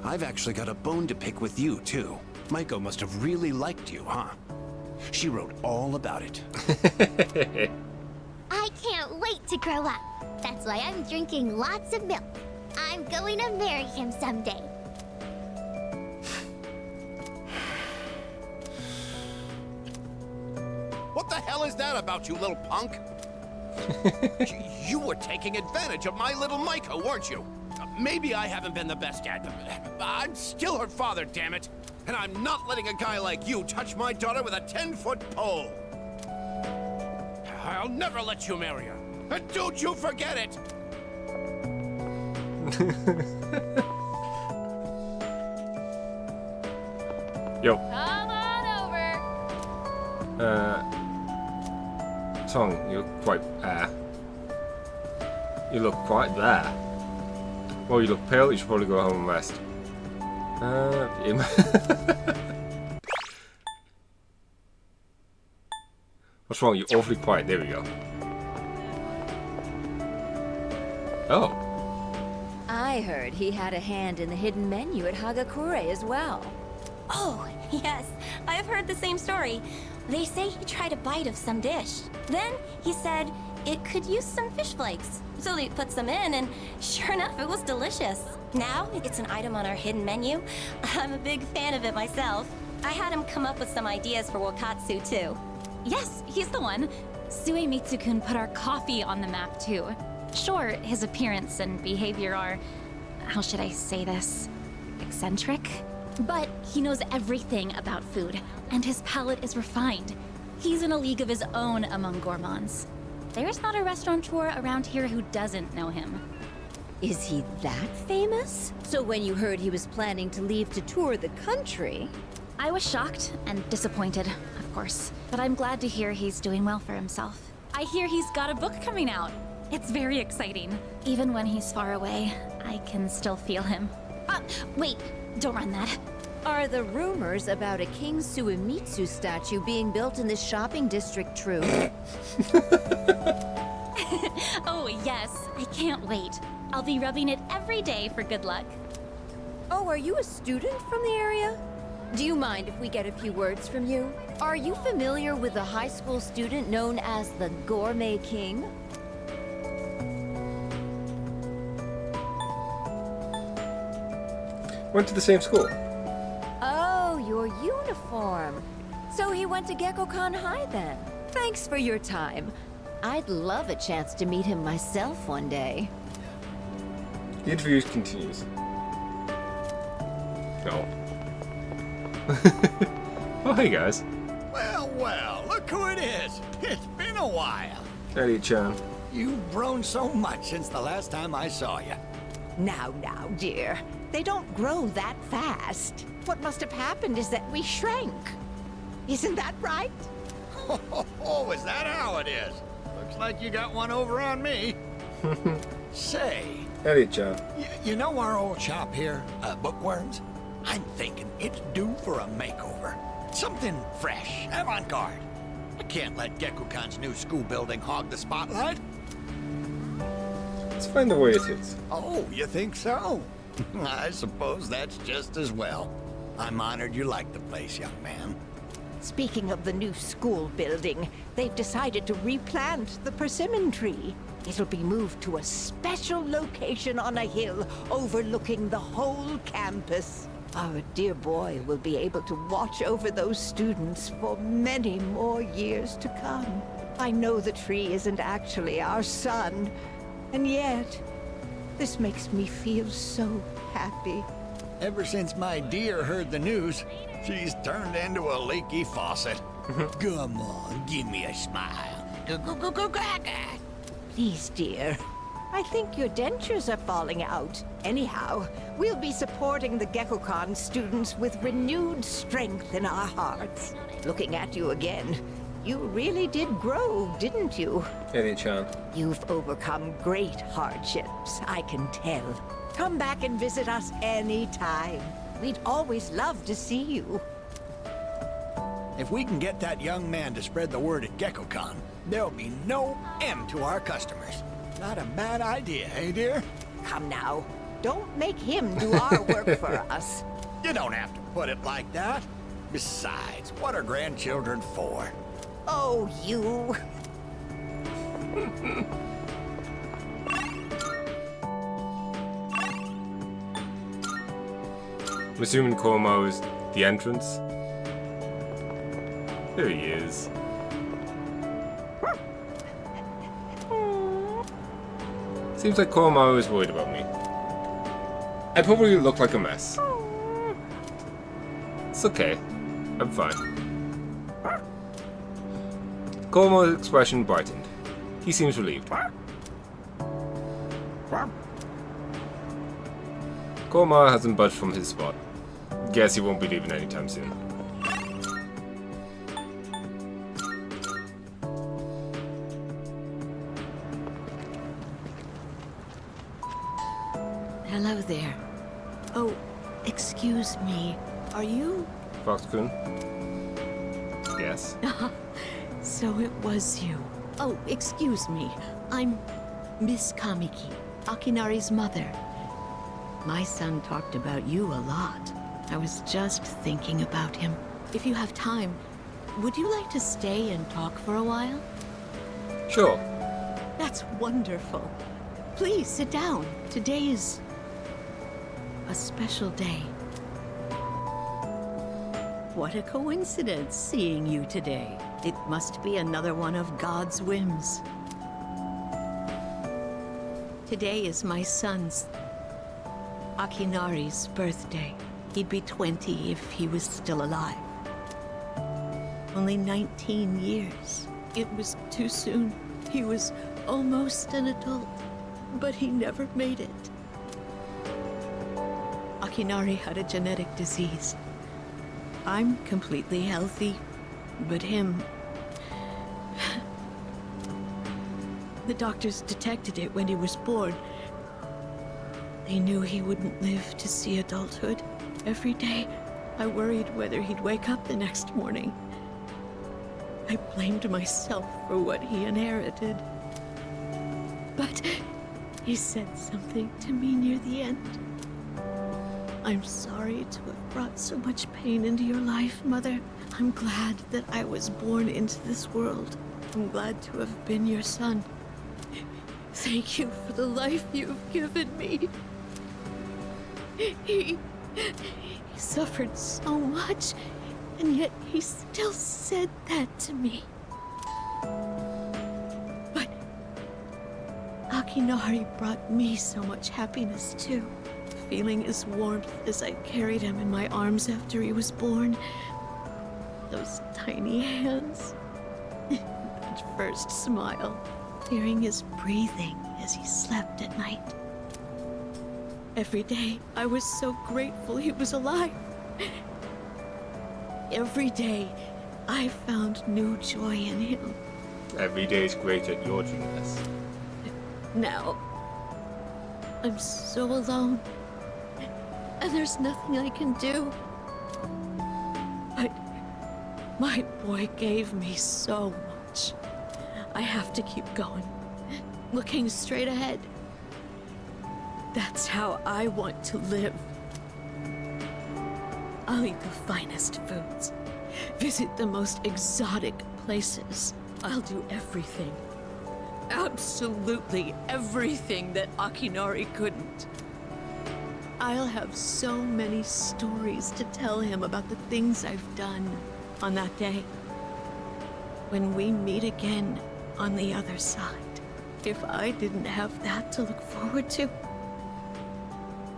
I've actually got a bone to pick with you, too. Maiko must have really liked you, huh? She wrote all about it. I can't wait to grow up. That's why I'm drinking lots of milk. I'm going to marry him someday. What the hell is that about, you little punk? You were taking advantage of my little Maiko, weren't you? Maybe I haven't been the best at them. I'm still her father, damn it. And I'm not letting a guy like you touch my daughter with a 10-foot pole. I'll never let you marry her. And don't you forget it! Yo. Come on over. Song, you look quite you look quite there. Well, you look pale, you should probably go home and rest. What's wrong? You're awfully quiet. There we go. Oh. I I heard he had a hand in the hidden menu at Hagakure as well. Oh, yes. I've heard the same story. They say he tried a bite of some dish. Then he said it could use some fish flakes. So they put some in, and sure enough, it was delicious. Now it's an item on our hidden menu. I'm a big fan of it myself. I had him come up with some ideas for Wakatsu, too. Yes, he's the one. Suemitsu-kun put our coffee on the map, too. Sure, his appearance and behavior are... how should I say this? Eccentric? But he knows everything about food, and his palate is refined. He's in a league of his own among gourmands. There's not a restaurateur around here who doesn't know him. Is he that famous? So when you heard he was planning to leave to tour the country... I was shocked and disappointed, of course. But I'm glad to hear he's doing well for himself. I hear he's got a book coming out. It's very exciting. Even when he's far away, I can still feel him. Wait, don't run that. Are the rumors about a King Suemitsu statue being built in this shopping district true? Oh, yes. I can't wait. I'll be rubbing it every day for good luck. Oh, are you a student from the area? Do you mind if we get a few words from you? Are you familiar with a high school student known as the Gourmet King? Went to the same school. Oh, your uniform. So he went to Gekkokan High then. Thanks for your time. I'd love a chance to meet him myself one day. The interview continues. No. Oh, hey guys. Well, well, look who it is. It's been a while. Elliot-chan. You've grown so much since the last time I saw you. Now, dear. They don't grow that fast. What must have happened is that we shrank. Isn't that right? Oh, is that how it is? Looks like you got one over on me. Say, Elliot-chan. you know our old shop here, Bookworms? I'm thinking it's due for a makeover. Something fresh, avant-garde. I can't let Gekkokan's new school building hog the spotlight. Let's find the way it is. Oh, you think so? I suppose that's just as well. I'm honored you like the place, young man. Speaking of the new school building, they've decided to replant the persimmon tree. It'll be moved to a special location on a hill overlooking the whole campus. Our dear boy will be able to watch over those students for many more years to come. I know the tree isn't actually our son, and yet, this makes me feel so happy. Ever since my dear heard the news, she's turned into a leaky faucet. Come on, give me a smile. Go. Please, dear. I think your dentures are falling out. Anyhow, we'll be supporting the Gekkokan students with renewed strength in our hearts. Looking at you again, you really did grow, didn't you? Elliot-chan. You've overcome great hardships, I can tell. Come back and visit us anytime. We'd always love to see you. If we can get that young man to spread the word at Gekkokan, there'll be no end to our customers. Not a bad idea, eh, dear? Come now. Don't make him do our work for us. You don't have to put it like that. Besides, what are grandchildren for? Oh, you. I'm assuming Komo's the entrance. There he is. Seems like Komo is worried about me. I probably look like a mess. It's okay. I'm fine. Komo's expression brightened. He seems relieved. Komo hasn't budged from his spot. Guess he won't be leaving anytime soon. Hello there. Oh, excuse me. Are you? Fox-kun? Yes. So it was you. Oh, excuse me. I'm Miss Kamiki, Akinari's mother. My son talked about you a lot. I was just thinking about him. If you have time, would you like to stay and talk for a while? Sure. That's wonderful. Please sit down. Today is a special day. What a coincidence seeing you today. It must be another one of God's whims. Today is my son's, Akinari's, birthday. He'd be 20 if he was still alive. Only 19 years. It was too soon. He was almost an adult, but he never made it. Akinari had a genetic disease. I'm completely healthy, but him... The doctors detected it when he was born. They knew he wouldn't live to see adulthood. Every day, I worried whether he'd wake up the next morning. I blamed myself for what he inherited. But he said something to me near the end. I'm sorry to have brought so much pain into your life, Mother. I'm glad that I was born into this world. I'm glad to have been your son. Thank you for the life you've given me. He suffered so much, and yet he still said that to me. But Akinari brought me so much happiness too. Feeling his warmth as I carried him in my arms after he was born. Those tiny hands. That first smile. Hearing his breathing as he slept at night. Every day, I was so grateful he was alive. Every day, I found new joy in him. Every day is great at your genius. Now, I'm so alone. And there's nothing I can do. But my boy gave me so much. I have to keep going, looking straight ahead. That's how I want to live. I'll eat the finest foods, visit the most exotic places. I'll do everything, absolutely everything that Akinari couldn't. I'll have so many stories to tell him about the things I've done on that day. When we meet again on the other side, if I didn't have that to look forward to,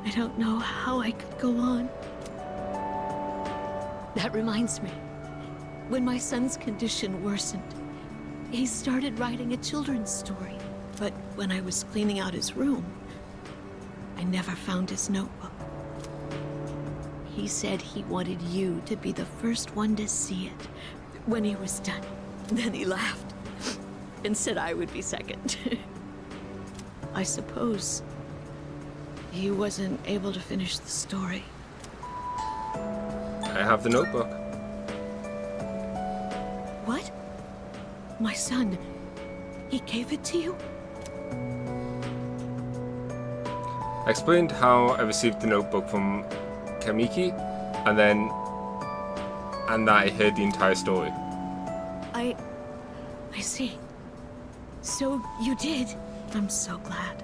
I don't know how I could go on. That reminds me, when my son's condition worsened, he started writing a children's story. But when I was cleaning out his room, I never found his notebook. He said he wanted you to be the first one to see it when he was done. Then he laughed and said I would be second. I suppose he wasn't able to finish the story. I have the notebook. What? My son, he gave it to you? I explained how I received the notebook from Kamiki, and that I heard the entire story. I see. So you did. I'm so glad.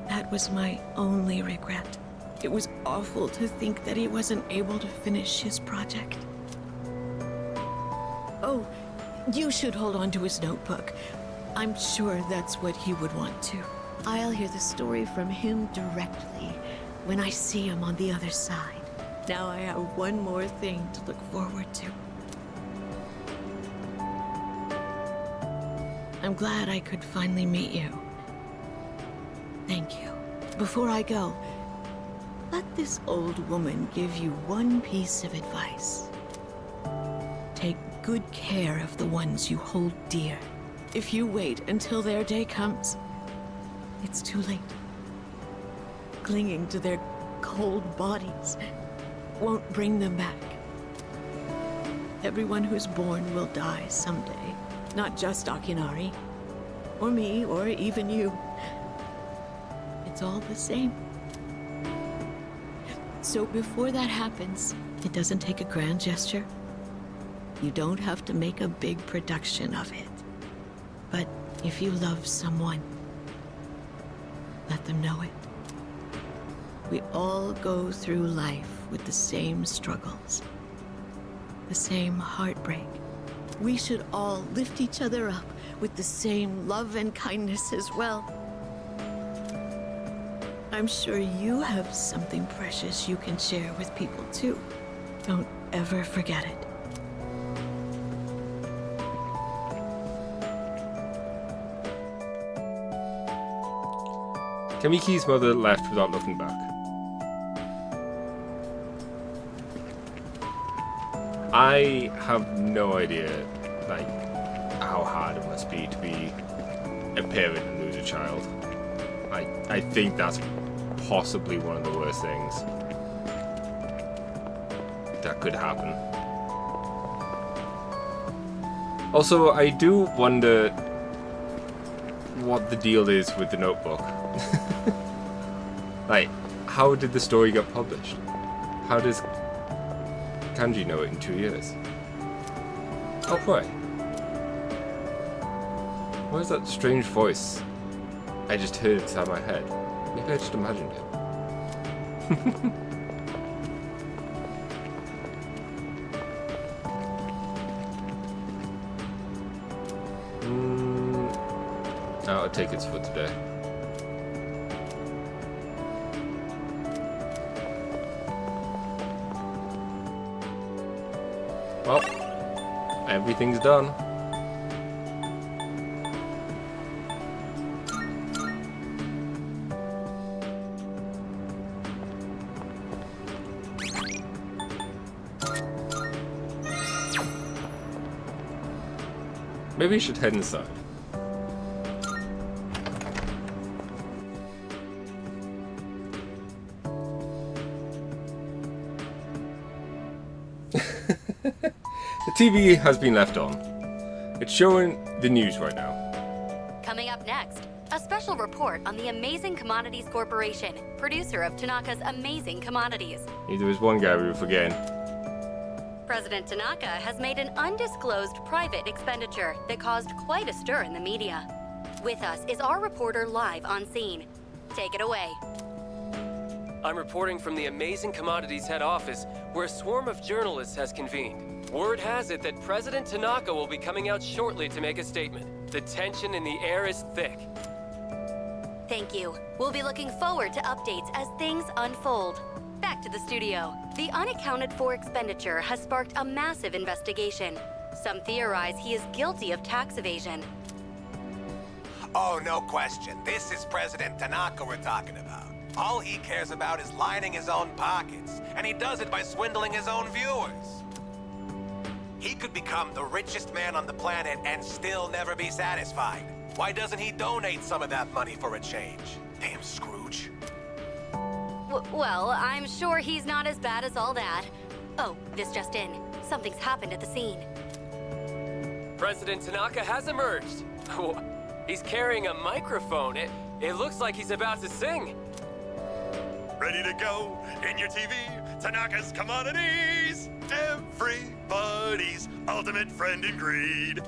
That was my only regret. It was awful to think that he wasn't able to finish his project. Oh, you should hold on to his notebook. I'm sure that's what he would want to. I'll hear the story from him directly when I see him on the other side. Now I have one more thing to look forward to. I'm glad I could finally meet you. Thank you. Before I go, let this old woman give you one piece of advice. Take good care of the ones you hold dear. If you wait until their day comes, it's too late. Clinging to their cold bodies won't bring them back. Everyone who's born will die someday. Not just Akinari, or me, or even you. It's all the same. So before that happens, it doesn't take a grand gesture. You don't have to make a big production of it. But if you love someone, let them know it. We all go through life with the same struggles, the same heartbreak. We should all lift each other up with the same love and kindness as well. I'm sure you have something precious you can share with people too. Don't ever forget it. Kamiki's mother left without looking back. I have no idea, like, how hard it must be to be a parent and lose a child. I think that's possibly one of the worst things that could happen. Also, I do wonder what the deal is with the notebook. Like, how did the story get published? How does Kanji know it in 2 years? Oh, boy. What is that strange voice I just heard inside my head? Maybe I just imagined it. I'll take its for today. Well, everything's done. Maybe you should head inside. The TV has been left on. It's showing the news right now. Coming up next, a special report on the Amazing Commodities Corporation, producer of Tanaka's Amazing Commodities. There was one guy we were forgetting. President Tanaka has made an undisclosed private expenditure that caused quite a stir in the media. With us is our reporter live on scene. Take it away. I'm reporting from the Amazing Commodities head office, where a swarm of journalists has convened. Word has it that President Tanaka will be coming out shortly to make a statement. The tension in the air is thick. Thank you. We'll be looking forward to updates as things unfold. Back to the studio. The unaccounted for expenditure has sparked a massive investigation. Some theorize he is guilty of tax evasion. Oh, no question. This is President Tanaka we're talking about. All he cares about is lining his own pockets, and he does it by swindling his own viewers. He could become the richest man on the planet and still never be satisfied. Why doesn't he donate some of that money for a change? Damn Scrooge. Well, I'm sure he's not as bad as all that. Oh, this just in. Something's happened at the scene. President Tanaka has emerged. He's carrying a microphone. It looks like he's about to sing. Ready to go in your TV? Tanaka's Commodities! Everybody's ultimate friend in greed.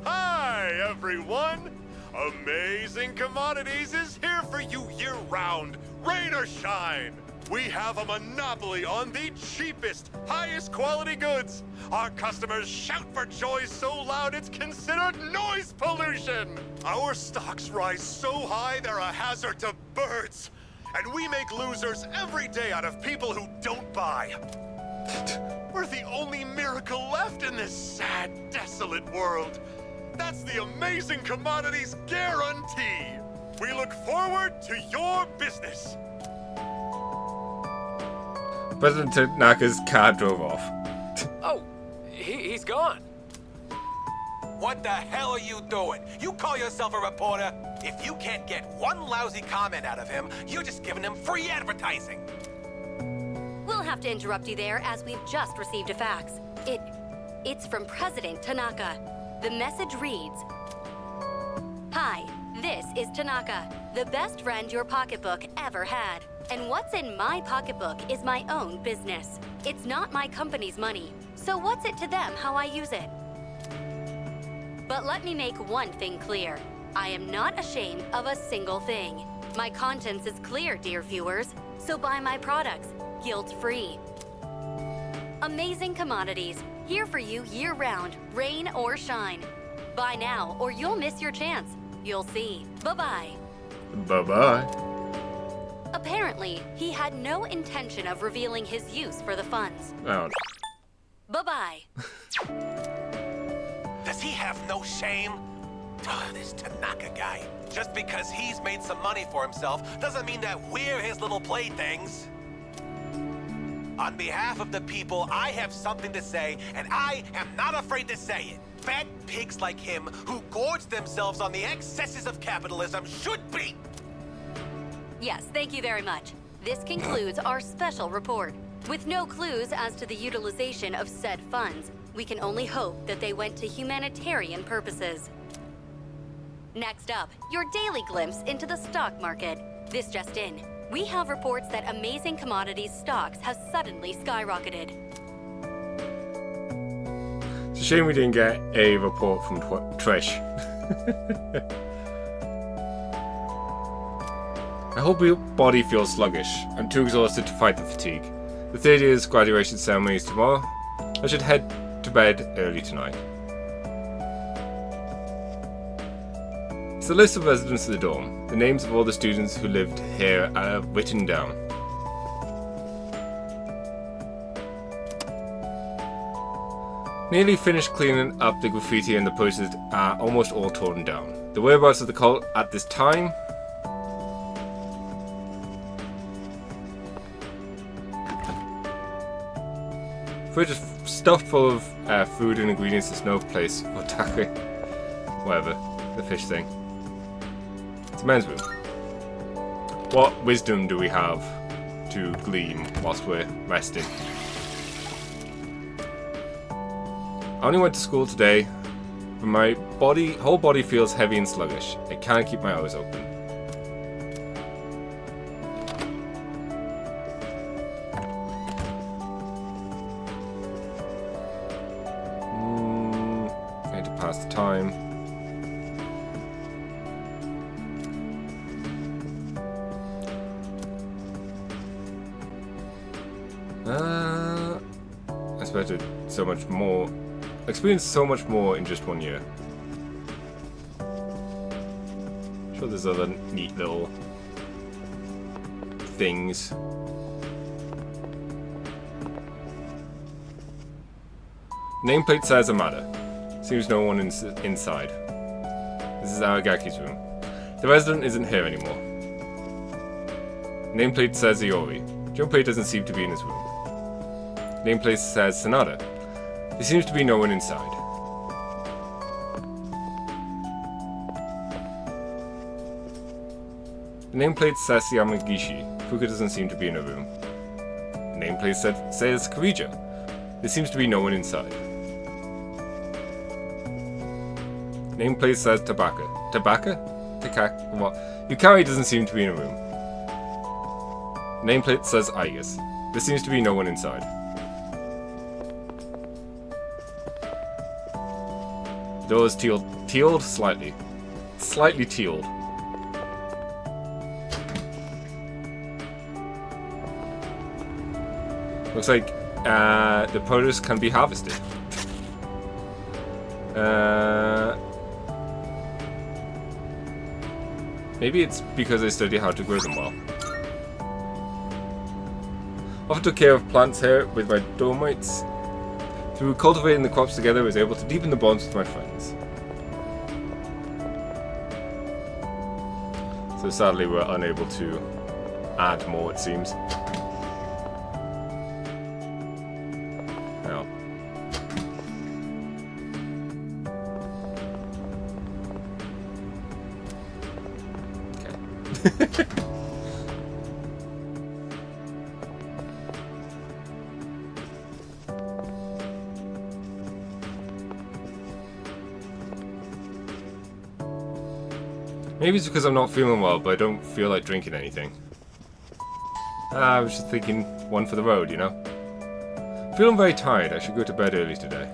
Hi, everyone! Amazing Commodities is here for you year-round, rain or shine. We have a monopoly on the cheapest, highest quality goods. Our customers shout for joy so loud it's considered noise pollution. Our stocks rise so high they're a hazard to birds. And we make losers every day out of people who don't buy. We're the only miracle left in this sad, desolate world. That's the Amazing Commodities guarantee. We look forward to your business. President Tanaka's car drove off. Oh, he's gone. What the hell are you doing? You call yourself a reporter? If you can't get one lousy comment out of him, you're just giving him free advertising. We'll have to interrupt you there as we've just received a fax. It's from President Tanaka. The message reads, "Hi, This is Tanaka, the best friend your pocketbook ever had. And what's in my pocketbook is my own business. It's not my company's money, so what's it to them how I use it? But let me make one thing clear. I am not ashamed of a single thing. My conscience is clear, dear viewers, so buy my products, guilt-free. Amazing commodities, here for you year-round, rain or shine. Buy now, or you'll miss your chance. You'll see. Bye-bye. Bye-bye. Apparently, he had no intention of revealing his use for the funds. Oh. Bye-bye. Does he have no shame? This Tanaka guy. Just because he's made some money for himself doesn't mean that we're his little playthings. On behalf of the people, I have something to say, and I am not afraid to say it. Fat pigs like him who gorge themselves on the excesses of capitalism should be. Yes, thank you very much. This concludes our special report. With no clues as to the utilization of said funds, we can only hope that they went to humanitarian purposes. Next up, your daily glimpse into the stock market. This just in. We have reports that Amazing Commodities stocks have suddenly skyrocketed. It's a shame we didn't get a report from Trish. I hope your body feels sluggish. I'm too exhausted to fight the fatigue. The third year's graduation ceremony is tomorrow. I should head to bed early tonight. It's the list of residents of the dorm. The names of all the students who lived here are written down. Nearly finished cleaning up the graffiti and the posters are almost all torn down. The whereabouts of the cult at this time? Fridge is stuffed full of food and ingredients. There's no place for taco. Whatever. The fish thing. It's a men's room. What wisdom do we have to glean whilst we're resting? I only went to school today, but my whole body feels heavy and sluggish. I can't keep my eyes open. I need to pass the time. I expected so much more. Experienced so much more in just 1 year. I'm sure there's other neat little things. Nameplate says Amada. Seems no one inside. This is Aragaki's room. The resident isn't here anymore. Nameplate says Iori. Junpei doesn't seem to be in his room. Nameplate says Sanada. There seems to be no one inside. The nameplate says Yamagishi. Fuka doesn't seem to be in a room. The nameplate says Kurija. There seems to be no one inside. Nameplate says Tabaka. Tabaka? What? Yukari doesn't seem to be in a room. Nameplate says Igus. There seems to be no one inside. The door is tealed slightly. Slightly tealed. Looks like the produce can be harvested. Maybe it's because I study how to grow them well. Often took care of plants here with my dormites. Through cultivating the crops together, I was able to deepen the bonds with my friends. So sadly, we're unable to add more, it seems. Well. Okay. Maybe it's because I'm not feeling well, but I don't feel like drinking anything. I was just thinking one for the road, you know? Feeling very tired. I should go to bed early today.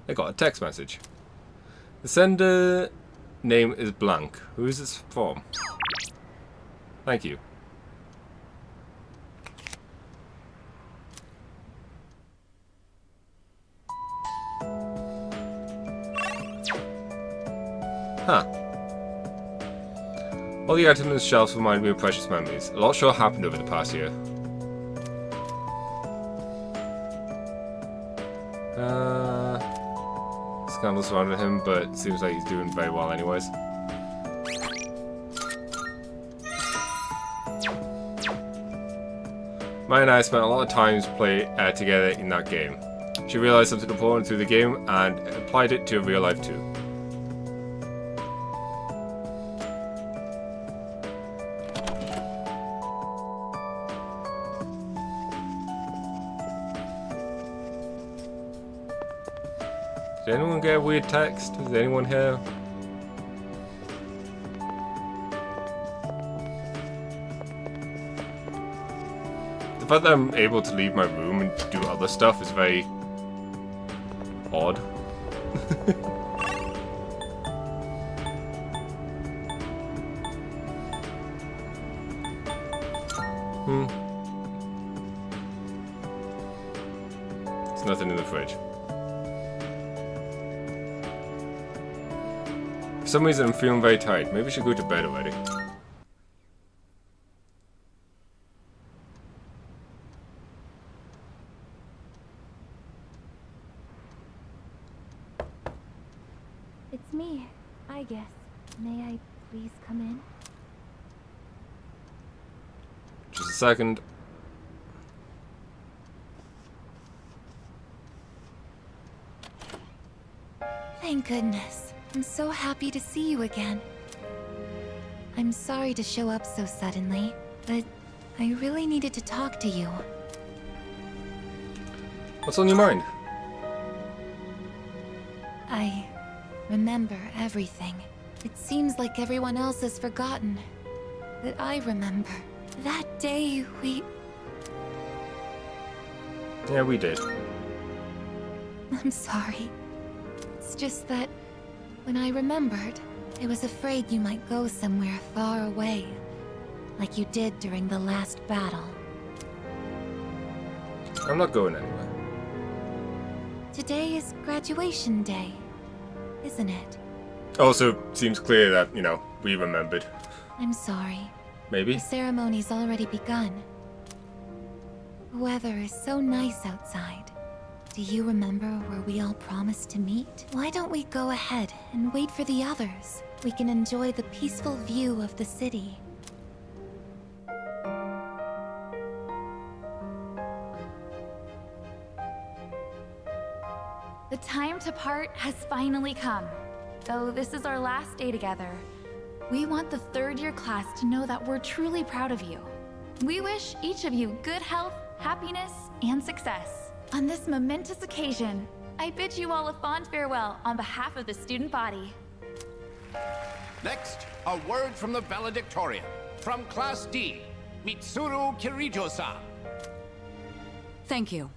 I got a text message. The sender name is blank. Who is this from? Thank you. Huh. All the items on the shelves remind me of precious memories. A lot sure happened over the past year. Scandal surrounded him, but it seems like he's doing very well anyways. Maya and I spent a lot of time together in that game. She realized something important through the game and applied it to real life too. Did anyone get a weird text? Is anyone here? The fact that I'm able to leave my room and do other stuff is very odd. There's nothing in the fridge. For some reason I'm feeling very tired. Maybe I should go to bed already. It's me, I guess. May I please come in? Just a second. Thank goodness. I'm so happy to see you again. I'm sorry to show up so suddenly, but I really needed to talk to you. What's on your mind? I remember everything. It seems like everyone else has forgotten. But I remember. That day we... Yeah, we did. I'm sorry. It's just that when I remembered, I was afraid you might go somewhere far away. Like you did during the last battle. I'm not going anywhere. Today is graduation day, isn't it? Also, seems clear that, you know, we remembered. I'm sorry. Maybe? The ceremony's already begun. The weather is so nice outside. Do you remember where we all promised to meet? Why don't we go ahead and wait for the others? We can enjoy the peaceful view of the city. The time to part has finally come. Though this is our last day together, we want the third-year class to know that we're truly proud of you. We wish each of you good health, happiness, and success. On this momentous occasion, I bid you all a fond farewell on behalf of the student body. Next, a word from the valedictorian. From Class D, Mitsuru Kirijo-san. Thank you.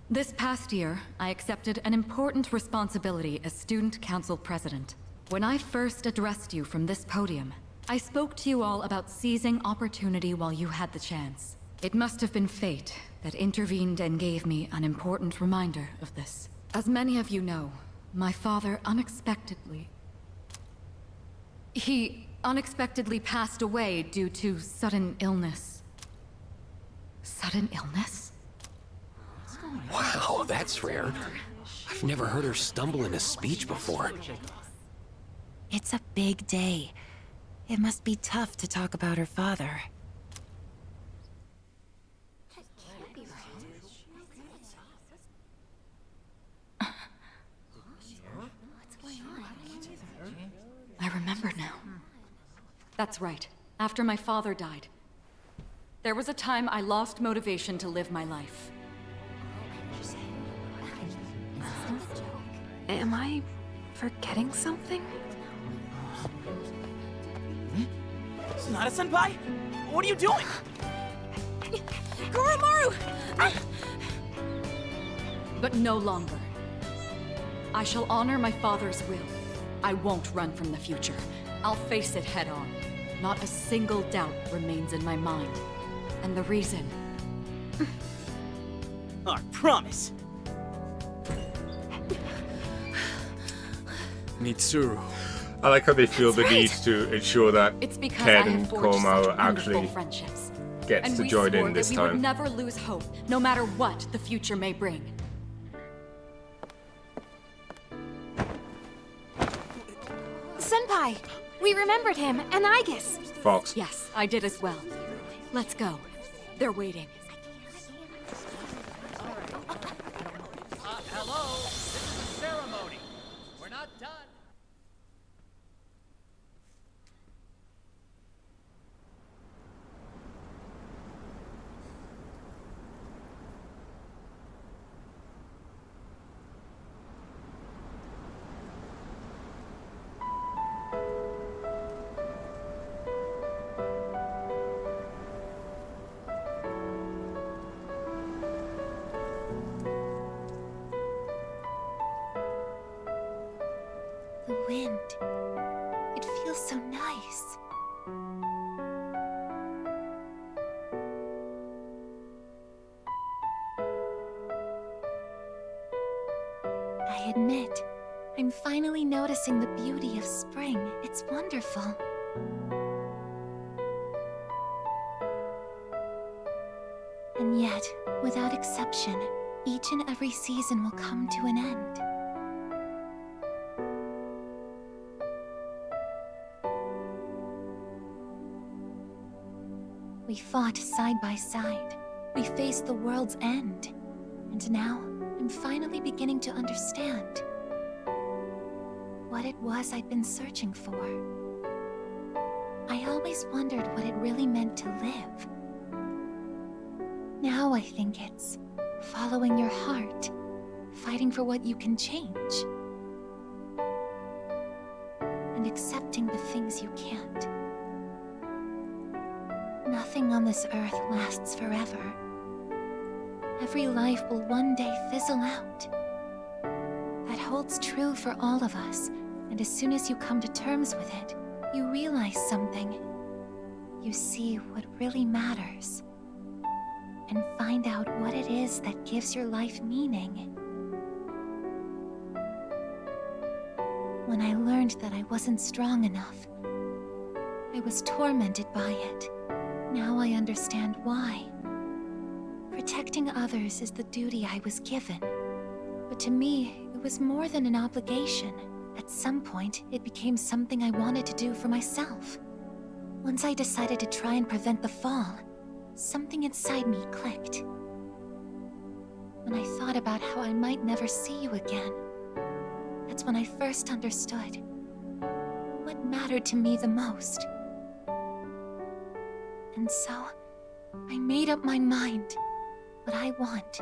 This past year, I accepted an important responsibility as Student Council President. When I first addressed you from this podium, I spoke to you all about seizing opportunity while you had the chance. It must have been fate that intervened and gave me an important reminder of this. As many of you know, my father unexpectedly... He unexpectedly passed away due to sudden illness. Sudden illness? Wow, that's rare. I've never heard her stumble in a speech before. It's a big day. It must be tough to talk about her father. I remember remember now. That's right. After my father died, there was a time I lost motivation to live my life. Am I forgetting something? Sonata-senpai? What are you doing? Goromaru! But no longer. I shall honor my father's will. I won't run from the future. I'll face it head on. Not a single doubt remains in my mind. And the reason... I promise. Mitsuru. I like how they feel the need to ensure that It's because Ken I have and forged Komaru such wonderful actually friendships. gets And to we join swore in this that we would time. never lose hope, no matter what the future may bring. Senpai, we remembered him, and Aigis. Fox. Yes, I did as well. Let's go. They're waiting. Hello, this is the ceremony. We're not done. The wind. It feels so nice. I admit, I'm finally noticing the beauty of spring. It's wonderful. And yet, without exception, each and every season will come to an end. We fought side by side. We faced the world's end. And now, I'm finally beginning to understand what it was I'd been searching for. I always wondered what it really meant to live. Now I think it's following your heart, fighting for what you can change, and accepting the things you can't. Nothing on this earth lasts forever. Every life will one day fizzle out. That holds true for all of us, and as soon as you come to terms with it, you realize something. You see what really matters, and find out what it is that gives your life meaning. When I learned that I wasn't strong enough, I was tormented by it. Now I understand why. Protecting others is the duty I was given. But to me, it was more than an obligation. At some point, it became something I wanted to do for myself. Once I decided to try and prevent the fall, something inside me clicked. When I thought about how I might never see you again, that's when I first understood what mattered to me the most. And so, I made up my mind. What I want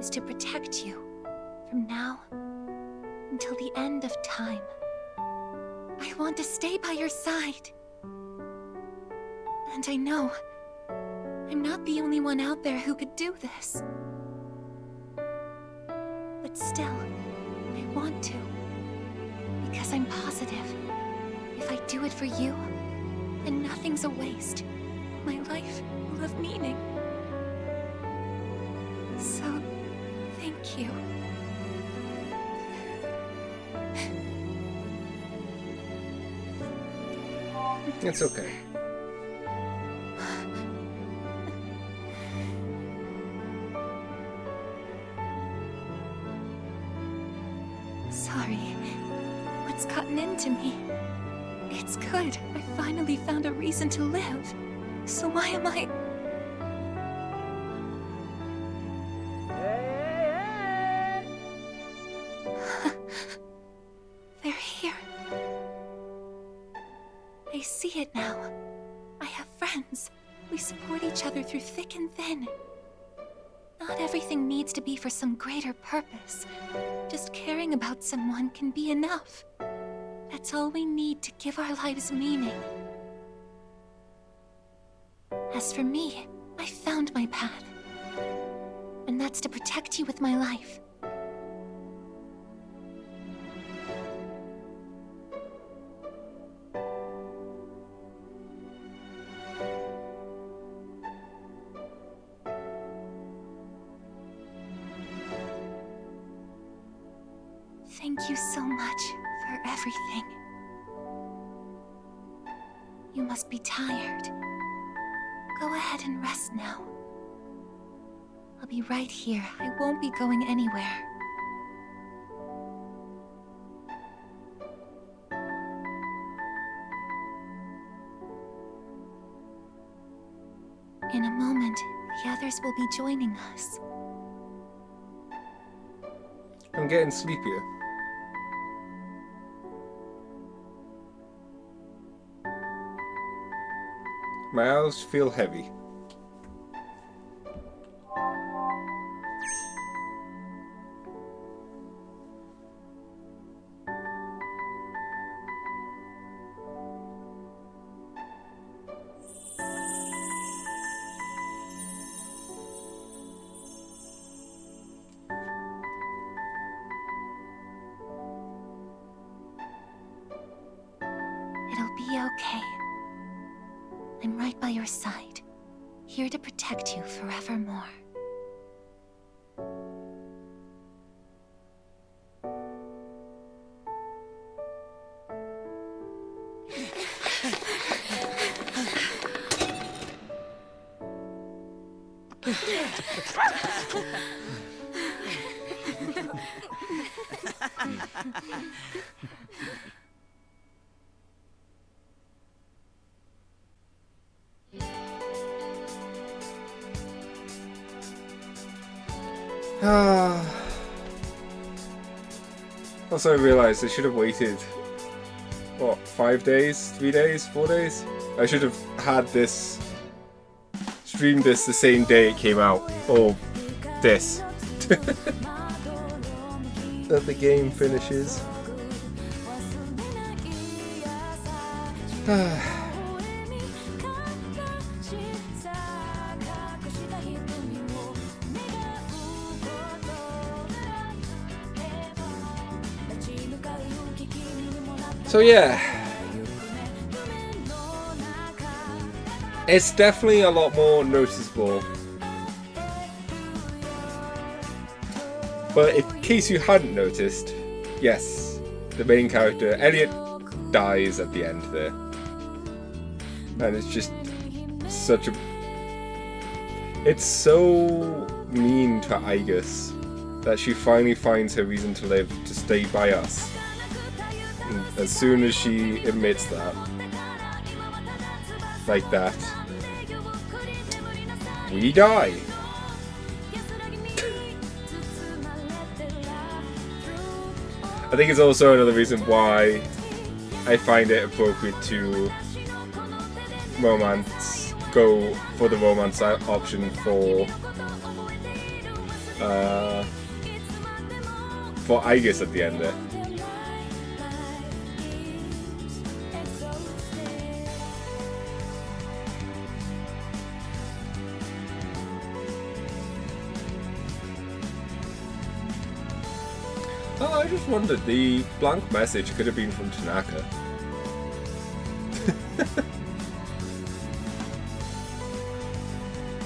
is to protect you from now until the end of time. I want to stay by your side. And I know I'm not the only one out there who could do this. But still, I want to. Because I'm positive, if I do it for you, then nothing's a waste. My life will have meaning. So, thank you. It's okay. Sorry. What's gotten into me? It's good. I finally found a reason to live. So why am I... They're here. see it now. I have friends. We support each other through thick and thin. Not everything needs to be for some greater purpose. Just caring about someone can be enough. That's all we need to give our lives meaning. As for me, I found my path. And that's to protect you with my life. Thank you so much for everything. You must be tired. Go ahead and rest now. I'll be right here. I won't be going anywhere. In a moment, the others will be joining us. I'm getting sleepier. My eyes feel heavy. It'll be okay. I'm right by your side, here to protect you forevermore. Also, I realised I should have waited, what, 5 days? 3 days? 4 days? I should have had this, streamed this the same day it came out. Or this. That the game finishes. So yeah, it's definitely a lot more noticeable. But in case you hadn't noticed, yes, the main character, Elliot, dies at the end there. And it's just such a... It's so mean to Igus that she finally finds her reason to live, to stay by us. And as soon as she admits that, like that, we die. I think it's also another reason why I find it appropriate to go for the romance option for Igus at the end there. Oh, I just wondered, the blank message could have been from Tanaka.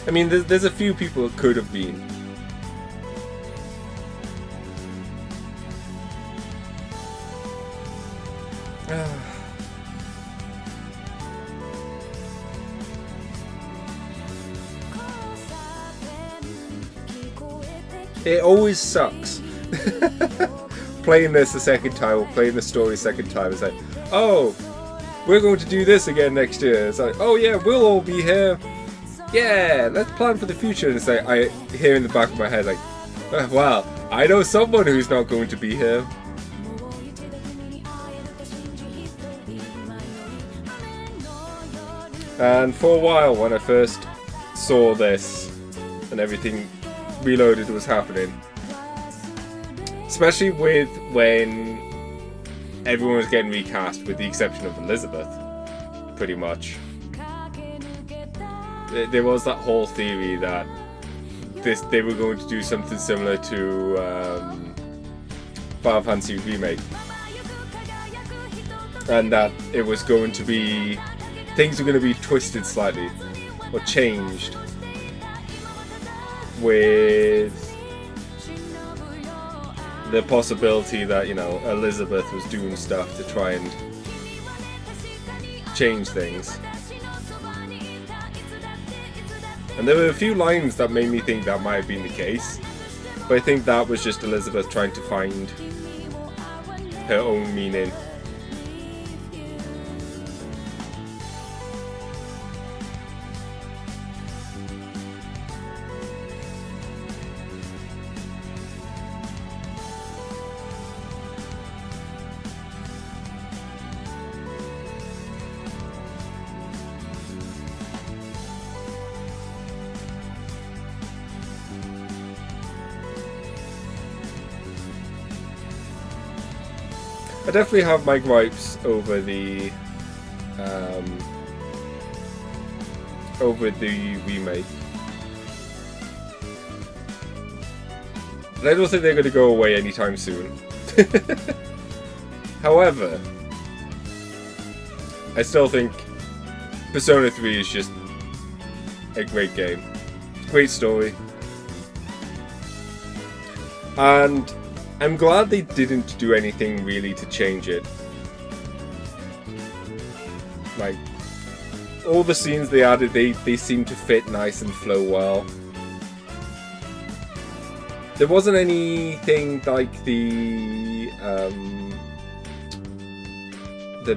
I mean, there's a few people it could have been. It always sucks. Playing this the second time, or playing the story the second time, it's like, oh, we're going to do this again next year. It's like, oh yeah, we'll all be here. Yeah, let's plan for the future. And it's like, I hear in the back of my head, like, well, I know someone who's not going to be here. And for a while, when I first saw this and everything Reloaded was happening, especially with when everyone was getting recast, with the exception of Elizabeth, pretty much, there was that whole theory that they were going to do something similar to Final Fantasy Remake, and that it was going to be, things were going to be twisted slightly or changed, with the possibility that, you know, Elizabeth was doing stuff to try and change things. And there were a few lines that made me think that might have been the case, but I think that was just Elizabeth trying to find her own meaning. I definitely have my gripes over the remake, but I don't think they're going to go away anytime soon. However, I still think Persona 3 is just a great game, great story, and I'm glad they didn't do anything really to change it. Like, all the scenes they added, they seem to fit nice and flow well. There wasn't anything like the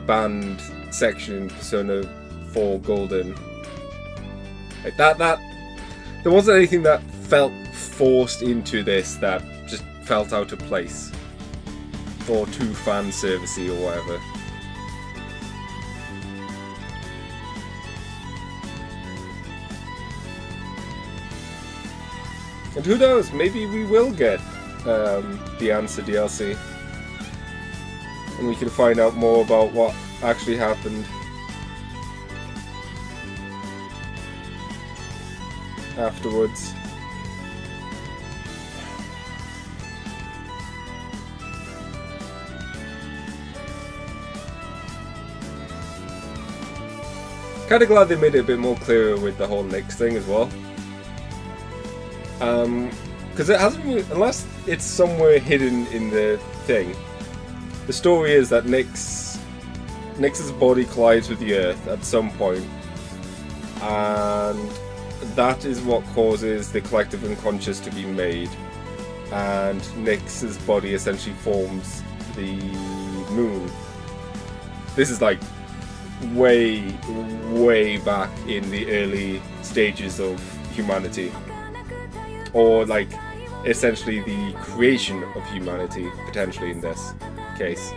band section in Persona 4 Golden. Like that there wasn't anything that felt forced into this that just felt out of place or too fan servicey or whatever. And who knows, maybe we will get the Answer DLC, and we can find out more about what actually happened afterwards. Kinda glad they made it a bit more clearer with the whole Nyx thing as well. Because it hasn't really, unless it's somewhere hidden in the thing. The story is that Nyx's body collides with the Earth at some point, and that is what causes the collective unconscious to be made, and Nyx's body essentially forms the moon. This is like way back in the early stages of humanity, or like essentially the creation of humanity, potentially in this case.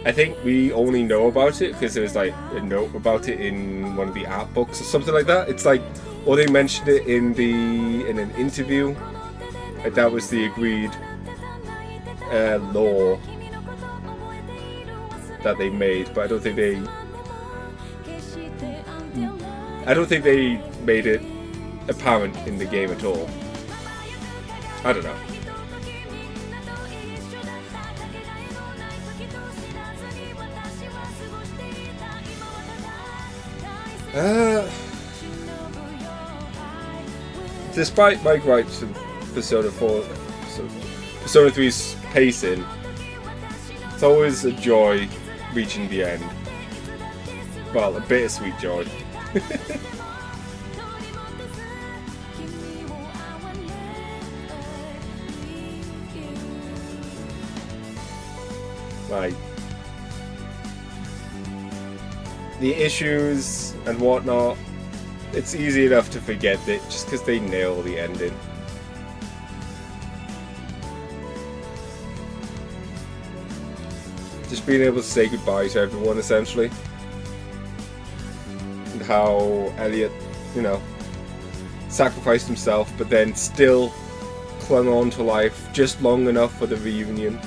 I think we only know about it because there was like a note about it in one of the art books or something like that. It's like, or they mentioned it in an interview. Like that was the agreed law that they made, but I don't think they made it apparent in the game at all. I don't know. Despite my gripes of Persona 3's pacing, it's always a joy reaching the end. Well, a bittersweet joy. Like, the issues and whatnot, it's easy enough to forget that just because they nail the ending. Just being able to say goodbye to everyone, essentially. And how Elliot, you know, sacrificed himself, but then still clung on to life just long enough for the reunion.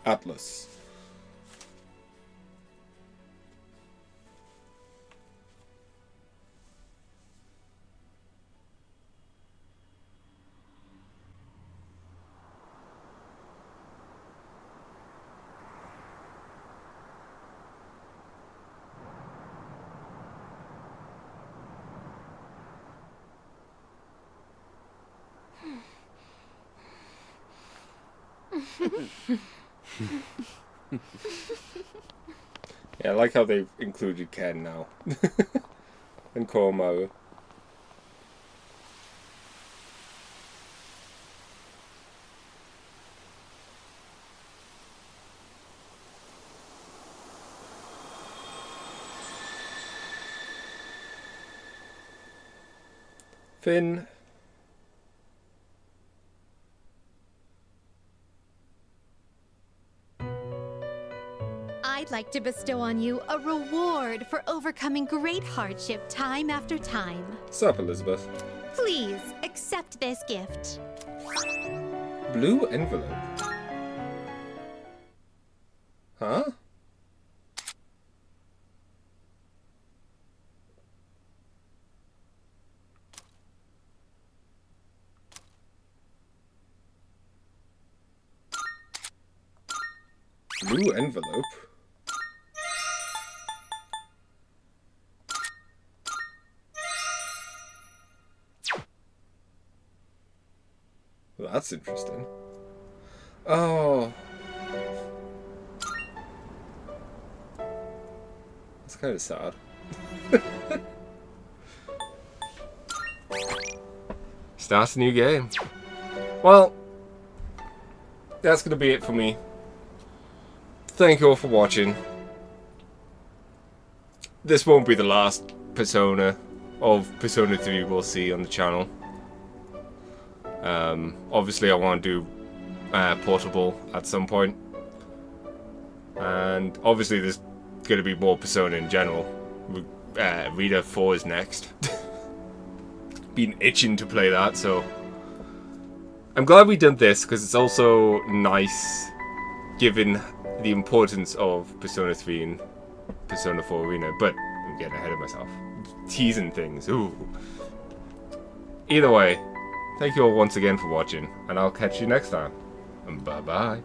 Atlas. Yeah, I like how they've included Ken now. And Komaru. Finn. I'd like to bestow on you a reward for overcoming great hardship time after time. Sup, Elizabeth? Please, accept this gift. Blue envelope? Huh? Blue envelope? Well, that's interesting. Oh. That's kind of sad. Starts a new game. Well, that's going to be it for me. Thank you all for watching. This won't be the last Persona of Persona 3 we'll see on the channel. Obviously I want to do Portable at some point. And obviously there's going to be more Persona in general. Rita 4 is next. Been itching to play that, so... I'm glad we done this, because it's also nice, given the importance of Persona 3 and Persona 4 Arena, but I'm getting ahead of myself. Teasing things, ooh. Either way, thank you all once again for watching, and I'll catch you next time. And bye-bye.